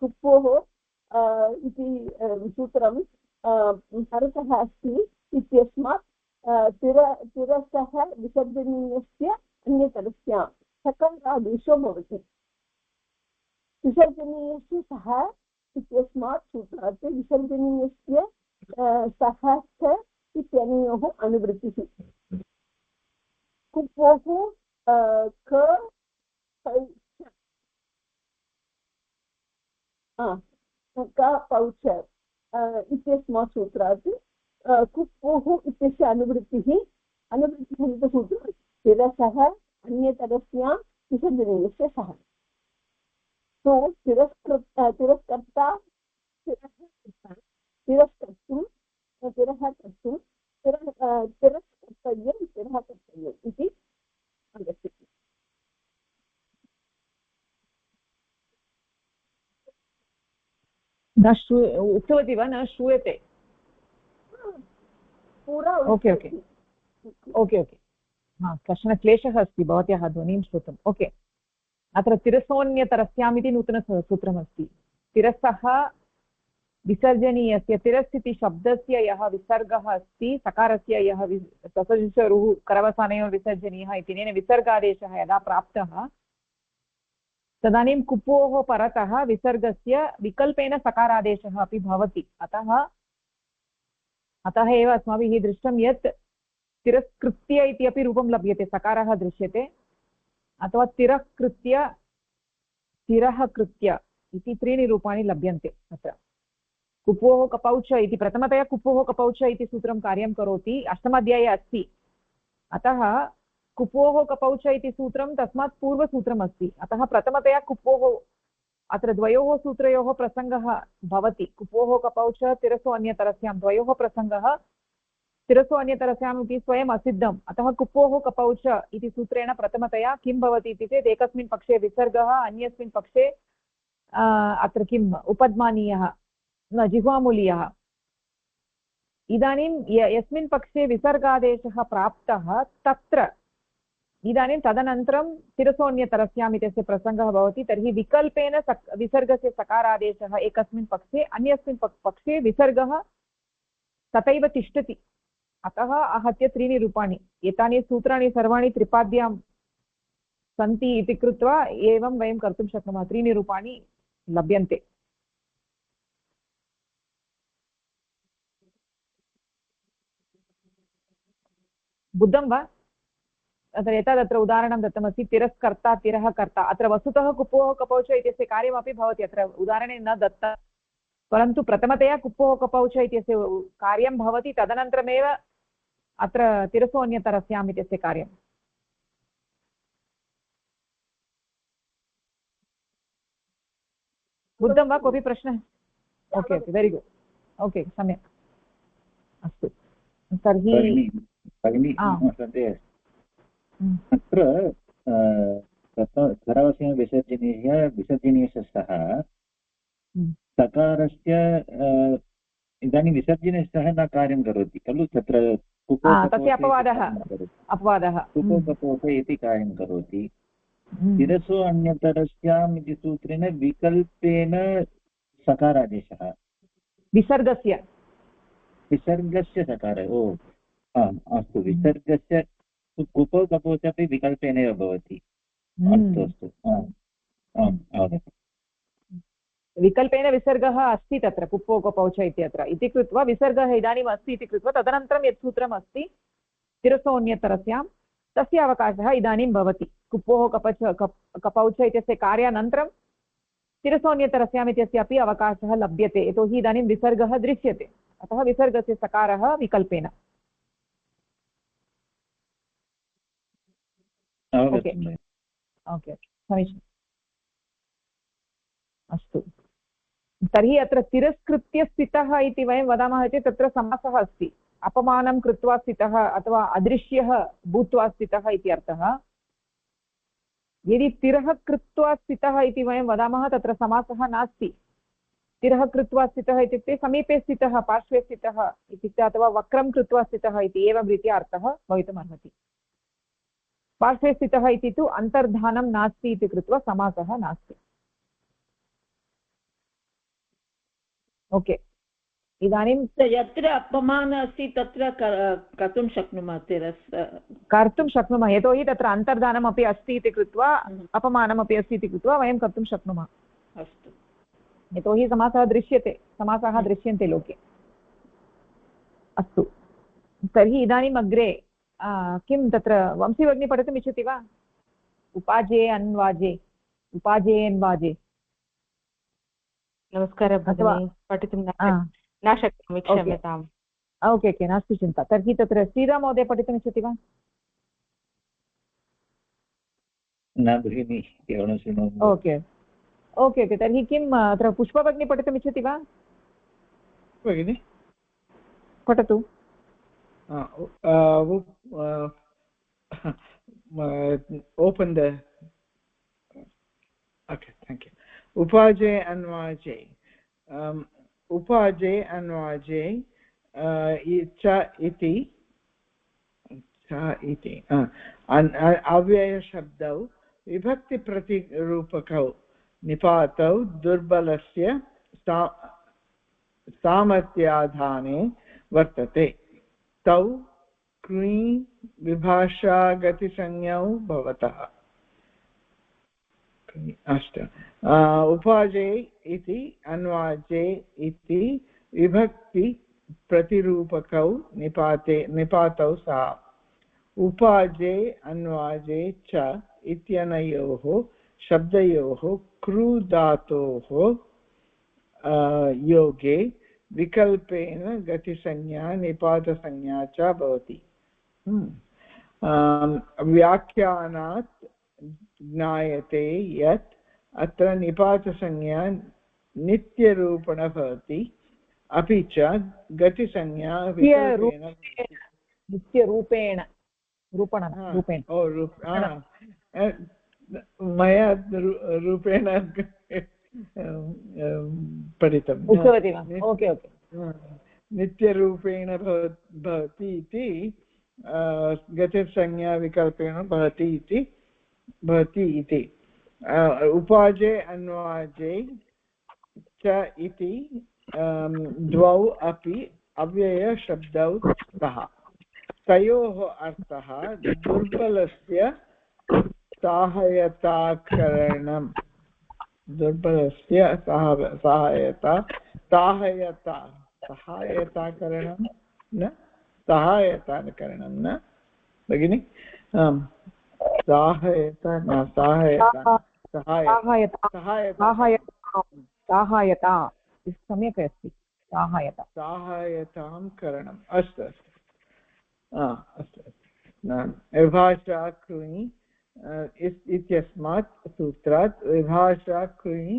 कुप्वोः इति सूत्रं परतः अस्ति इत्यस्मात् तिरसः विसर्जनीयस्य अन्यतरस्यां सकारादेशो भवति। विसर्जनीयस्य सः इत्यस्मात् सूत्रात् विसर्जनीयस्य सः च इत्यनयोः अनुवृत्तिः। कुप्वोः क पौच इत्यस्मात् सूत्रात् कुप्वोः इत्यस्य अनुवृत्तिसहितसूत्रं तिरसः अन्यतरस्यां विसर्जनीयस्य सः। तो तिरस्कर्ता तिरस्कर्तुं तिरस्कर्तव्यं तिरस्कर्तव्यम् इति आगच्छति। न उक्तवती वा? न श्रूयते। ओके ओके ओके ओके, हा, कश्चन क्लेशः अस्ति भवत्याः ध्वनिं श्रोतुम्। ओके, अत्र तिरसोऽन्यतरस्याम् इति नूतनसूत्रमस्ति। तिरसः विसर्जनीयस्य, तिरस् इति शब्दस्य यः विसर्गः अस्ति, सकारस्य यः ससजुषरुः करवसानयोः विसर्जनीयः इत्यनेन विसर्गादेशः यदा प्राप्तः तदानीं कुप्वोः परतः विसर्गस्य विकल्पेन सकारादेशः अपि भवति। अतः एव अस्माभिः दृष्टं यत् तिरस्कृत्य इति अपि रूपं लभ्यते, सकारः दृश्यते, अथवा तिरःकृत्य तिरः कृत्य इति त्रीणि रूपाणि लभ्यन्ते। अत्र कुप्वोः कपौच इति प्रथमतया कुप्वोः कपौच इति सूत्रं कार्यं करोति, अष्टमाध्याये अस्ति। अतः कुप्वोः कपौच इति सूत्रं तस्मात् पूर्वसूत्रम् अस्ति। अतः प्रथमतया कुप्वोः, अत्र द्वयोः सूत्रयोः प्रसङ्गः भवति। कुप्वोः कपौच तिरसो अन्यतरस्यां द्वयोः प्रसङ्गः तिरसो अन्यतरस्याम् इति स्वयम् असिद्धम्। अतः कुप्वोः कपौच इति सूत्रेण प्रथमतया किं भवति इति चेत् एकस्मिन् पक्षे विसर्गः, अन्यस्मिन् पक्षे अत्र किम् उपद्मानीयः न जिह्वामूलीयः इदानीं यस्मिन् पक्षे विसर्गादेशः प्राप्तः तत्र इदानीं तदनन्तरं तिरसोऽन्यतरस्याम् इत्यस्य प्रसङ्गः भवति तर्हि विकल्पेन विसर्गस्य सकारादेशः एकस्मिन् पक्षे अन्यस्मिन् पक्षे विसर्गः तथैव तिष्ठति अतः आहत्य त्रीणि रूपाणि एतानि सूत्राणि सर्वाणि त्रिपाद्यां सन्ति इति कृत्वा एवं वयं कर्तुं शक्नुमः त्रीणि रूपाणि लभ्यन्ते बुद्धं वा अत्र एतदत्र उदाहरणं दत्तमस्ति तिरस्कर्ता तिरः कर्ता अत्र वस्तुतः कुपोः कपौ च इत्यस्य कार्यमपि भवति अत्र उदाहरणे न दत्तं परन्तु प्रथमतया कुपोः कपौ च इत्यस्य कार्यं भवति तदनन्तरमेव अत्र तिरसोऽन्यतरस्याम् इत्यस्य कार्यम् बुद्धं वा कोऽपि प्रश्नः okay okay very good okay सम्यक् अस्तु तर्हि अत्र विसर्जनीयस्य सः सकारस्य इदानीं विसर्जने सः न कार्यं करोति खलु तत्र तस्य अपवादः कुपोकपोक इति कार्यं करोति तिरसो अन्यतरस्याम् इति सूत्रेण विकल्पेन सकारादेशः विसर्गस्य सकार ओ अस्तु विसर्गस्य कुपो कपो च अपि विकल्पेन एव भवति अस्तु अस्तु विकल्पेन विसर्गः अस्ति तत्र कुप्पो कपौ च इत्यत्र इति कृत्वा विसर्गः इदानीम् अस्ति इति कृत्वा तदनन्तरं यत् सूत्रम् अस्ति तिरसोऽन्यतरस्यां तस्य अवकाशः इदानीं भवति कुप्पोः कपौ च इत्यस्य कार्यानन्तरं तिरसोऽन्यतरस्याम् इत्यस्य अपि अवकाशः लभ्यते यतोहि इदानीं विसर्गः दृश्यते अतः विसर्गस्य सकारः विकल्पेन ओके समीचीनम् अस्तु तर्हि अत्र तिरस्कृत्य स्थितः इति वयं वदामः चेत् तत्र समासः अस्ति अपमानं कृत्वा स्थितः अथवा अदृश्यः भूत्वा स्थितः इति अर्थः यदि तिरः कृत्वा स्थितः इति वयं वदामः तत्र समासः नास्ति तिरः कृत्वा स्थितः इत्युक्ते समीपे स्थितः पार्श्वे स्थितः इत्युक्ते अथवा वक्रं कृत्वा स्थितः इति एवं रीत्या अर्थः भवितुमर्हति पार्श्वे स्थितः इति तु अन्तर्धानं नास्ति इति कृत्वा समासः नास्ति ओके इदानीं यत्र अपमानः अस्ति तत्र कर्तुं शक्नुमः कर्तुं शक्नुमः यतोहि तत्र अन्तर्धानमपि अस्ति इति कृत्वा अपमानमपि अस्ति इति कृत्वा वयं कर्तुं शक्नुमः अस्तु यतोहि समासः दृश्यन्ते लोके अस्तु तर्हि इदानीम् अग्रे किं तत्र वंशी भगिनी पठितुम् इच्छति वा उपाजे अन्वाजे उपाजे अन्वाजे नमस्कारः भगिनी पठितुं न शक्नोमि क्षम्यताम् ओके ओके नास्ति चिन्ता तर्हि तत्र श्रीराम महोदय पठितुम् इच्छति वा न भगिनी केवलं शृणोमि ओके ओके ओके तर्हि किम् अत्र पुष्पा भगिनी पठितुम् इच्छति वा भगिनी पठतु open the okay thank you upaje anvaje upaje anvaje cha iti अव्यय शब्दौ विभक्ति प्रतिरूपकौ निपातौ दुर्बलस्य सामर्थ्याधाने वर्तते तौ कृञि विभाषा गतिसंज्ञौ भवतः अष्ट उपाजे इति अन्वाजे इति विभक्ति प्रतिरूपकौ निपातौ सा उपाजे अन्वाजे च इत्यनयोः शब्दयोः कृ धातोः योगे विकल्पेन गतिसंज्ञा निपातसंज्ञा च भवति व्याख्यानात् ज्ञायते यत् अत्र निपातसंज्ञा नित्यरूपण भवति अपि च गतिसंज्ञा नित्यरूपेण मया रूपेण पठितम् उक्तवती वा? Okay okay. नित्यरूपेण भवति इति गतिसंज्ञाविकल्पेन भवति इति उपाजे अन्वाजे च इति द्वौ अपि अव्ययशब्दौ स्तः। तयोः अर्थः दुर्बलस्य सहायताकरणम् सहायताकरणं न सहायताकरणं न भगिनि सहायता सम्यक् अस्ति। सहायतां करणम् अस्तु विभाषा कृञि इत्यस्मात् सूत्रात् विभाषा कृञि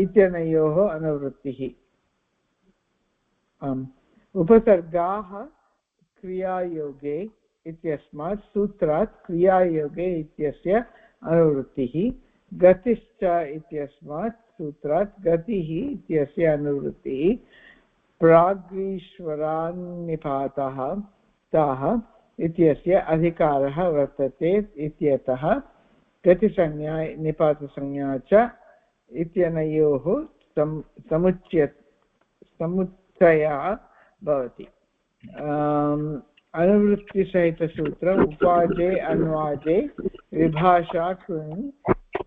इत्यनयोः अनुवृत्तिः। उपसर्गाः क्रियायोगे इत्यस्मात् सूत्रात् क्रियायोगे इत्यस्य अनुवृत्तिः। गतिश्च इत्यस्मात् सूत्रात् गतिः इत्यस्य अनुवृत्तिः। प्राग्रीश्वरान्निपातः ताः इत्यस्य अधिकारः वर्तते इत्यतः गतिसंज्ञा निपातसंज्ञा च इत्यनयोः समुच्चयः भवति। अनुवृत्तिसहितसूत्रम् उपाजे अन्वाजे विभाषा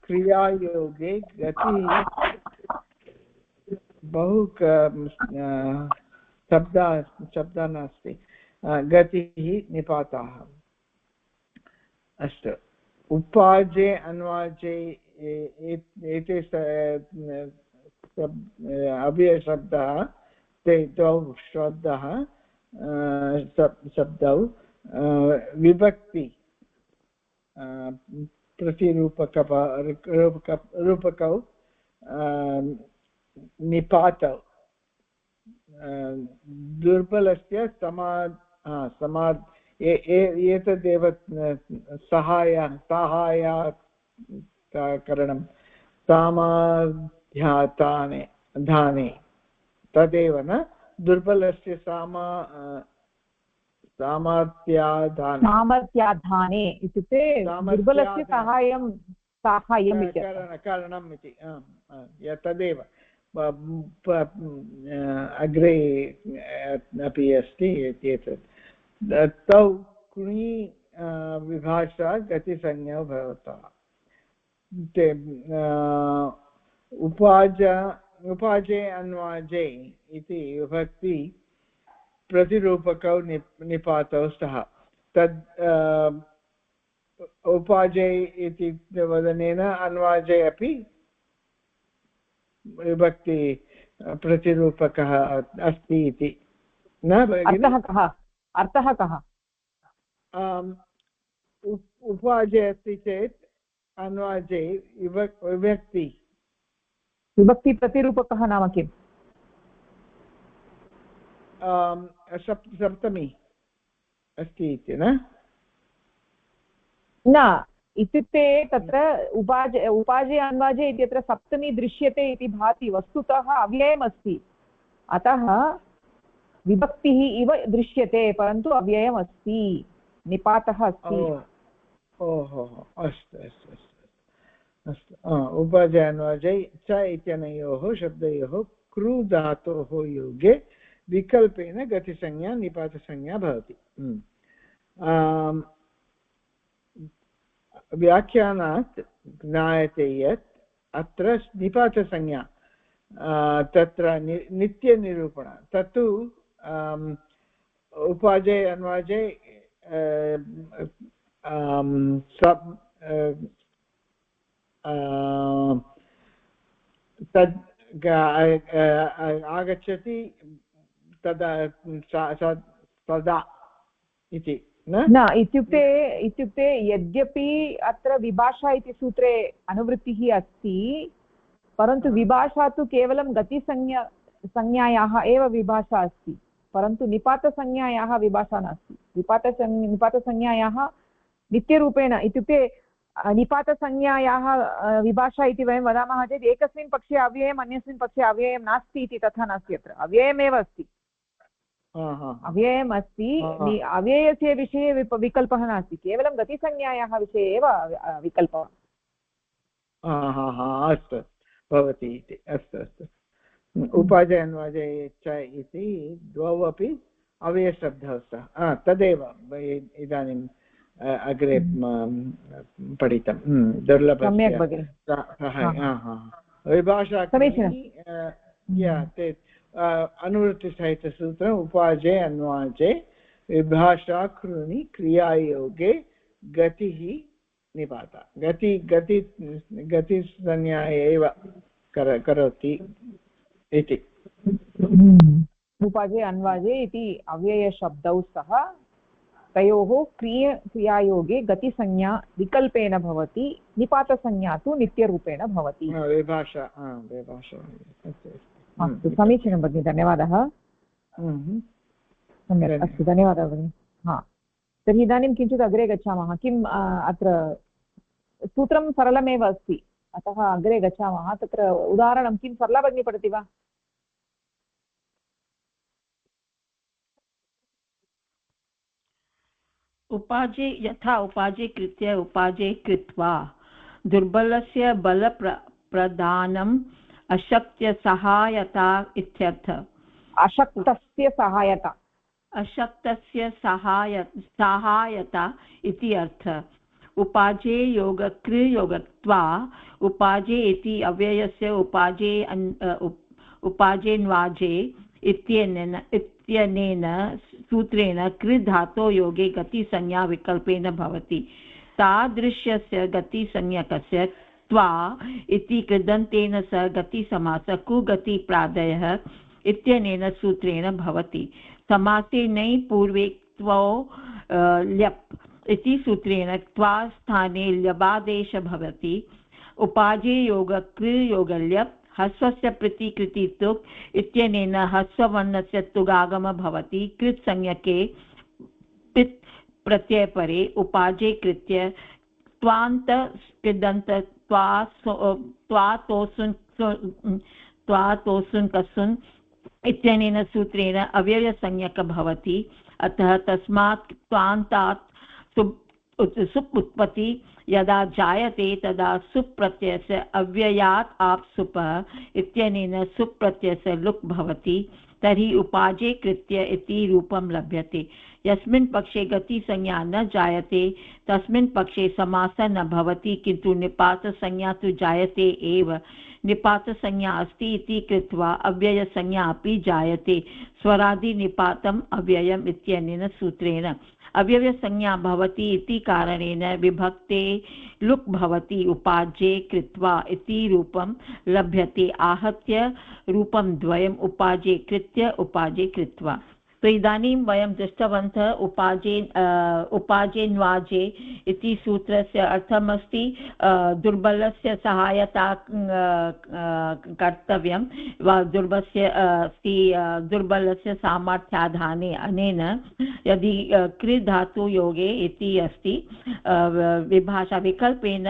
क्रियायोगे गति बहु शब्दः नास्ति गतिः निपातः। अस्तु उपाजे अन्वाजे एते अव्ययशब्दः ते द्वौ शब्दौ विभक्ति प्रतिरूपकौ निपातौ दुर्बलस्य एतदेव सहायकरणं सामाध्याने तदेव न दुर्बलस्य सामर्थ्याधाने इत्युक्ते दुर्बलस्य साहाय्यम् कारणम् इति तदेव अग्रे अपि अस्ति एतत् तौ कुणि विभाषा गतिसंज्ञा भवतः। उपाजे अन्वाजे इति विभक्ति प्रतिरूपकौ निपातौ स्तः। तद् उपाजे इति वदनेन अन्वाजे अपि विभक्ति प्रतिरूपकः अस्ति इति न भगिनि? अर्थः कः? उपाजे अस्ति चेत् अन्वाजे विभक्ति प्रतिरूपकः नाम किम्? सप्तमी अस्ति इति न इत्युक्ते तत्र उपाजे अन्वाजे इत्यत्र सप्तमी दृश्यते इति भाति। वस्तुतः अव्ययमस्ति, अतः विभक्तिः इव दृश्यते परन्तु अव्ययमस्ति, निपातः अस्ति। ओहो अस्तु अस्तु अस्तु अस्तु उपाजे अन्वाजे च इत्यनयोः शब्दयोः कृ धातोः योगे विकल्पेन गतिसंज्ञा निपातसंज्ञा भवति। व्याख्यानात् ज्ञायते यत् अत्र निपातसंज्ञा तत्र नित्यनिरूपण तत्तु उपाजे अन्वाजे तद् आगच्छति तदा तदा इति न इत्युक्ते यद्यपि अत्र विभाषा इति सूत्रे अनुवृत्तिः अस्ति परन्तु विभाषा तु केवलं गतिसंज्ञायाः एव विभाषा अस्ति, परन्तु निपातसंज्ञायाः विभाषा नास्ति। निपातसंज्ञायाः नित्यरूपेण इत्युक्ते निपातसंज्ञायाः विभाषा इति वयं वदामः चेत् एकस्मिन् पक्षे अव्ययम् अन्यस्मिन् पक्षे अव्ययं नास्ति इति तथा नास्ति अत्र अव्ययमेव अस्ति अव्ययम् अस्ति अव्ययस्य विषये विकल्पः नास्ति केवलं गतिसंज्ञायाः विषये एव विकल्पः अस्तु भवति इति अस्तु अस्तु उपाजय अन्वाजय च इति द्वौ अपि अव्ययशब्दः स्तः तदेव इदानीम् अग्रे पठितं दुर्लभस्य विभाषा अनुवृत्तिसहितसूत्रम् उपाजे अन्वाजे विभाषा कृनि क्रियायोगे गतिः निपाता गतिसंज्ञा एव करोति इति उपाजे अन्वाजे इति अव्ययशब्दौ स्तः तयोः क्रियायोगे गतिसंज्ञा विकल्पेन भवति निपातसंज्ञा तु नित्यरूपेण भवति विभाषा अस्तु समीचीनं भगिनि धन्यवादः सम्यक् अस्तु धन्यवादः भगिनि तर्हि इदानीं किञ्चित् अग्रे गच्छामः किम् अत्र सूत्रं सरलमेव अस्ति अतः अग्रे गच्छामः तत्र उदाहरणं किं सरला भगिनी पठति वा उपाजे यथा उपाजे कृत्य उपाजे कृत्वा दुर्बलस्य बलप्रदानम् अशक्य सहायता इत्यर्थ अशक्तस्य सहायता इति अर्थ उपाजे योगक्रियोगत्वा उपाजे इति अव्ययस्य उपाजेन्वाजे इत्यनेन सूत्रेण कृ धातो योगे गतिसंज्ञा विकल्पेन भवति तादृशस्य गतिसंज्ञकस्य त्वा इति कृदन्तेन सह गतिसमासः कुगतिप्रादयः इत्यनेन सूत्रेण भवति समासे नै पूर्वे त्वौ ल्यप् इति सूत्रेण त्वा स्थाने ल्यबादेश भवति उपाजे योगक्रियोगल्यप् हस्वस्य प्रतिकृति तुक् इत्यनेन हस्ववर्णस्य तुगागमः भवति कृत्संज्ञके पित् प्रत्ययपरे उपाजे कृत्य त्वान्त कृदन्त त्वातोसुन् कसुन् इत्यनेन सूत्रेण अव्ययसंज्ञकः भवति अतः तस्मात् त्वान्तात् सुप् उत्पत्ति यदा जायते तदा सुप् प्रत्ययस्य अव्ययात् आप् सुपः इत्यनेन सुप् प्रत्ययस्य लुक् भवति तर्हि उपाजे कृत्य इति रूपं लभ्यते यस्मिन् पक्षे गतिसंज्ञा न जायते तस्मिन् पक्षे समासः न भवति किन्तु निपातसंज्ञा तु जायते एव निपातसंज्ञा अस्ति इति कृत्वा अव्ययसंज्ञा अपि जायते स्वरादिनिपातम् अव्ययम् इत्यनेन सूत्रेण अव्ययसंज्ञा भवति इति कारणेन विभक्ते लुक् भवति उपाजे कृत्वा इति रूपं लभ्यते आहत्य रूपं द्वयम् उपाजे कृत्य उपाजे कृत्वा तो इदानीं वयं दृष्टवन्तः उपाजेन्वाजे इति सूत्रस्य अर्थमस्ति दुर्बलस्य सहायता कर्तव्यं वा दुर्बलस्य सामर्थ्याधाने अनेन यदि कृ धातु योगे इति अस्ति विभाषा विकल्पेन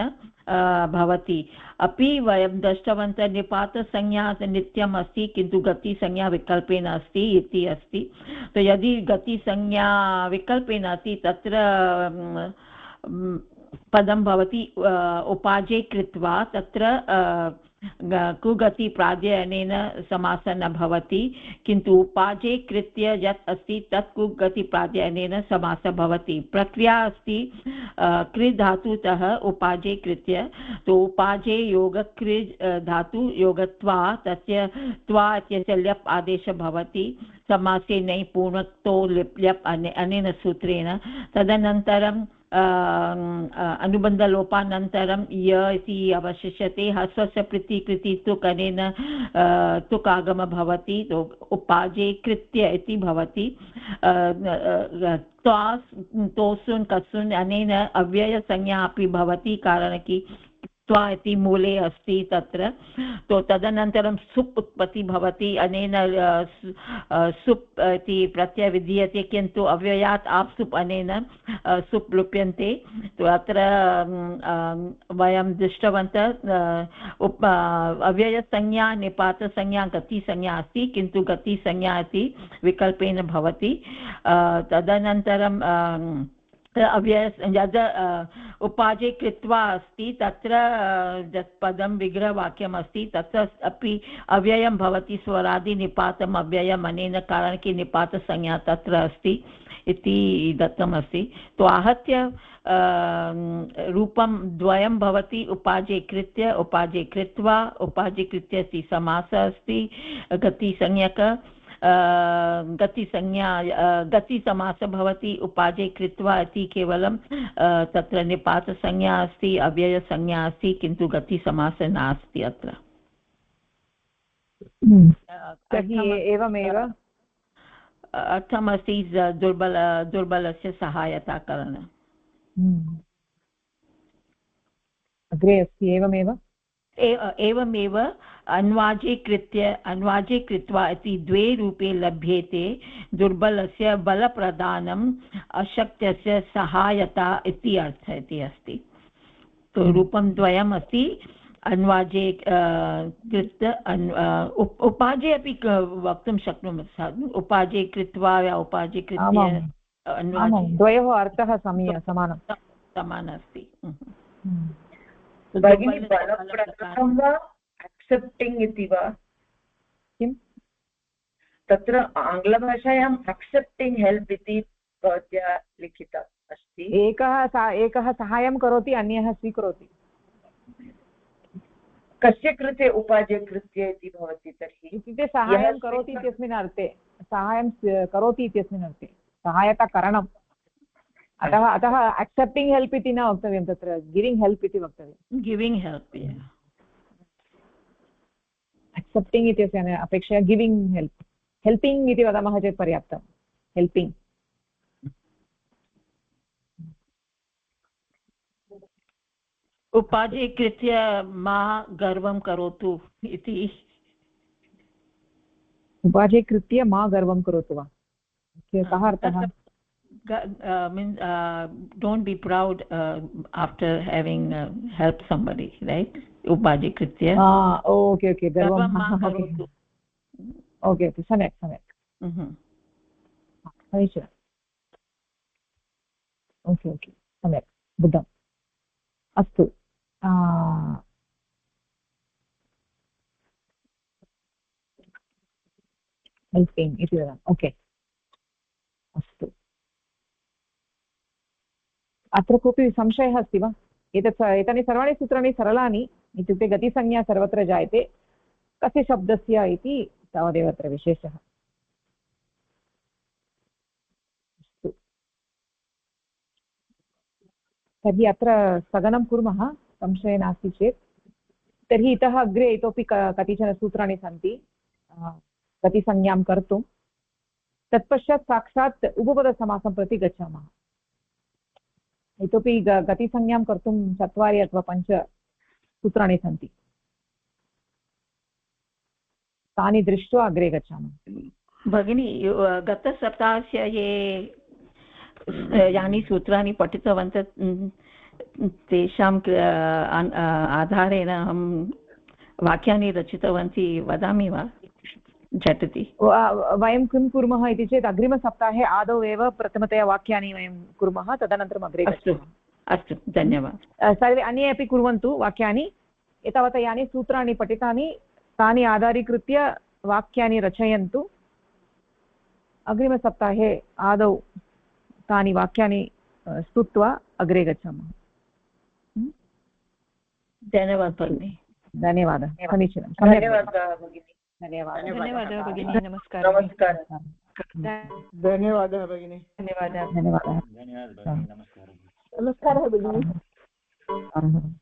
भवति अपि वयं दृष्टवन्तः निपातसंज्ञा नित्यम् अस्ति किन्तु गतिसंज्ञा विकल्पेन अस्ति इति अस्ति तो यदि गतिसंज्ञा विकल्पेन अस्ति तत्र पदं भवति उपाजे कृत्वा तत्र कुगति प्राध्ययनेन समासः न भवति किन्तु उपाजे कृत्य यत् अस्ति तत् कुगति प्राध्ययनेन समासः भवति प्रक्रिया अस्ति कृ धातुतः उपाजे कृत्य तो उपाजे योग कृ धातु योगत्वा तस्य त्वा इत्यस्य ल्यप् आदेशः भवति समासे नै पूर्णक्तो ल्यप् अनेन सूत्रेण तदनन्तरं अनुबन्धलोपानन्तरं य इति अवशिष्यते हस्वस्य प्रतिकृति तुक् अनेन तुक् आगमः भवति तो उपाजे कृत्य इति भवति तोसुन् कसुन् अनेन अव्ययसंज्ञा अपि भवति कारण कि कृत्वा इति मूले अस्ति तत्र तो तदनन्तरं सुप् उत्पत्ति भवति अनेन सुप् इति प्रत्यय विधीयते किन्तु अव्ययात् आप् सुप् अनेन सुप् लुप्यन्ते तो अत्र वयं दृष्टवन्तः अव्ययसंज्ञा निपातसंज्ञा गतिसंज्ञा अस्ति किन्तु गतिसंज्ञा इति विकल्पेन भवति तदनन्तरं अव्यय यद् उपाजे कृत्वा अस्ति तत्र यत् पदं विग्रहवाक्यम् अस्ति तत्र अपि अव्ययं भवति स्वरादिनिपातम् अव्ययम् अनेन कारणके निपातसंज्ञा तत्र अस्ति इति दत्तमस्ति तो आहत्य रूपं द्वयं भवति उपाजे कृत्य उपाजे कृत्वा उपाजे कृत्य इति समासः अस्ति गतिसंज्ञक गतिसंज्ञा गतिसमासः भवति उपाजे कृत्वा इति केवलं तत्र निपातसंज्ञा अस्ति अव्ययसंज्ञा अस्ति किन्तु गतिसमासः नास्ति अत्र तर्हि एवमेव अर्थमस्ति दुर्बलस्य सहायताकरणम् अग्रे अस्ति एवमेव एवमेव अन्वाजे कृत्वा इति द्वे रूपे लभ्येते दुर्बलस्य बलप्रदानम् अशक्तस्य सहायता इति अर्थः इति अस्ति तो रूपं द्वयम् अस्ति अन्वाजे कृत्य उपाजे अपि वक्तुं शक्नुमः उपाजे कृत्वा या उपाजे कृत्य द्वयोः अर्थः समानः अस्ति भगिनी बलप्रदानं वा एक्सेप्टिङ्ग् इति वा किं तत्र आङ्ग्लभाषायाम् एक्सेप्टिङ्ग् हेल्प् इति भवत्या लिखितम् अस्ति एकः सहायं करोति अन्यः स्वीकरोति कस्य कृते उपाजे कृत्य इति भवति तर्हि इत्युक्ते सहायं करोति इत्यस्मिन् अर्थे सहायं करोति इत्यस्मिन् अर्थे सहायताकरणम् अतः एक्सेप्टिङ्ग् हेल्प् इति न वक्तव्यं तत्र गिविङ्ग् हेल्प् इति वक्तव्यं गिविङ्ग् हेल्प् एक्सेप्टिङ्ग् इत्यस्य अपेक्षया गिविङ्ग् हेल्प् हेल्पिङ्ग् इति वदामः चेत् पर्याप्तं हेल्पिङ्ग् उपाजे कृत्य मा गर्वं करोतु इति उपाजे कृत्य मा गर्वं करोतु वा कः अर्थः don't be proud after having helped somebody, right? Upaje kritya okay garvam okay सम्यक् समीचीनम् ओके सम्यक् बुद्धम् अस्तु हेल्पिङ्ग् इति वदामि ओके अस्तु अत्र कोऽपि संशयः अस्ति वा एतानि सर्वाणि सूत्राणि सरलानि इत्युक्ते गतिसंज्ञा सर्वत्र जायते कस्य शब्दस्य इति तावदेव अत्र विशेषः अस्तु तर्हि अत्र स्थगनं कुर्मः संशयः नास्ति चेत् तर्हि इतः अग्रे इतोपि कतिचन सूत्राणि सन्ति गतिसंज्ञां कर्तुं तत्पश्चात् साक्षात् उपपदसमासं प्रति गच्छामः इतोपि गतिसंज्ञां कर्तुं 4 अथवा 5 सूत्राणि सन्ति तानि दृष्ट्वा अग्रे गच्छामः भगिनी गतसप्ताहस्य यानि सूत्राणि पठितवन्तः तेषां आधारेण अहं वाक्यानि रचितवती वदामि वा झटिति वयं किं कुर्मः इति चेत् अग्रिमसप्ताहे आदौ एव प्रथमतया वाक्यानि वयं कुर्मः तदनन्तरम् अग्रे अस्तु धन्यवादः सर्वे अन्ये अपि कुर्वन्तु वाक्यानि एतावता यानि सूत्राणि पठितानि तानि आधारीकृत्य वाक्यानि रचयन्तु अग्रिमसप्ताहे आदौ तानि वाक्यानि स्तुत्वा अग्रे गच्छामः धन्यवादः भगिनी धन्यवादः समीचीनं धन्यवादः भगिनी धन्यवादः भगिनी नमस्कारः धन्यवादः भगिनी धन्यवादः नमस्कारः नमस्कारः भगिनी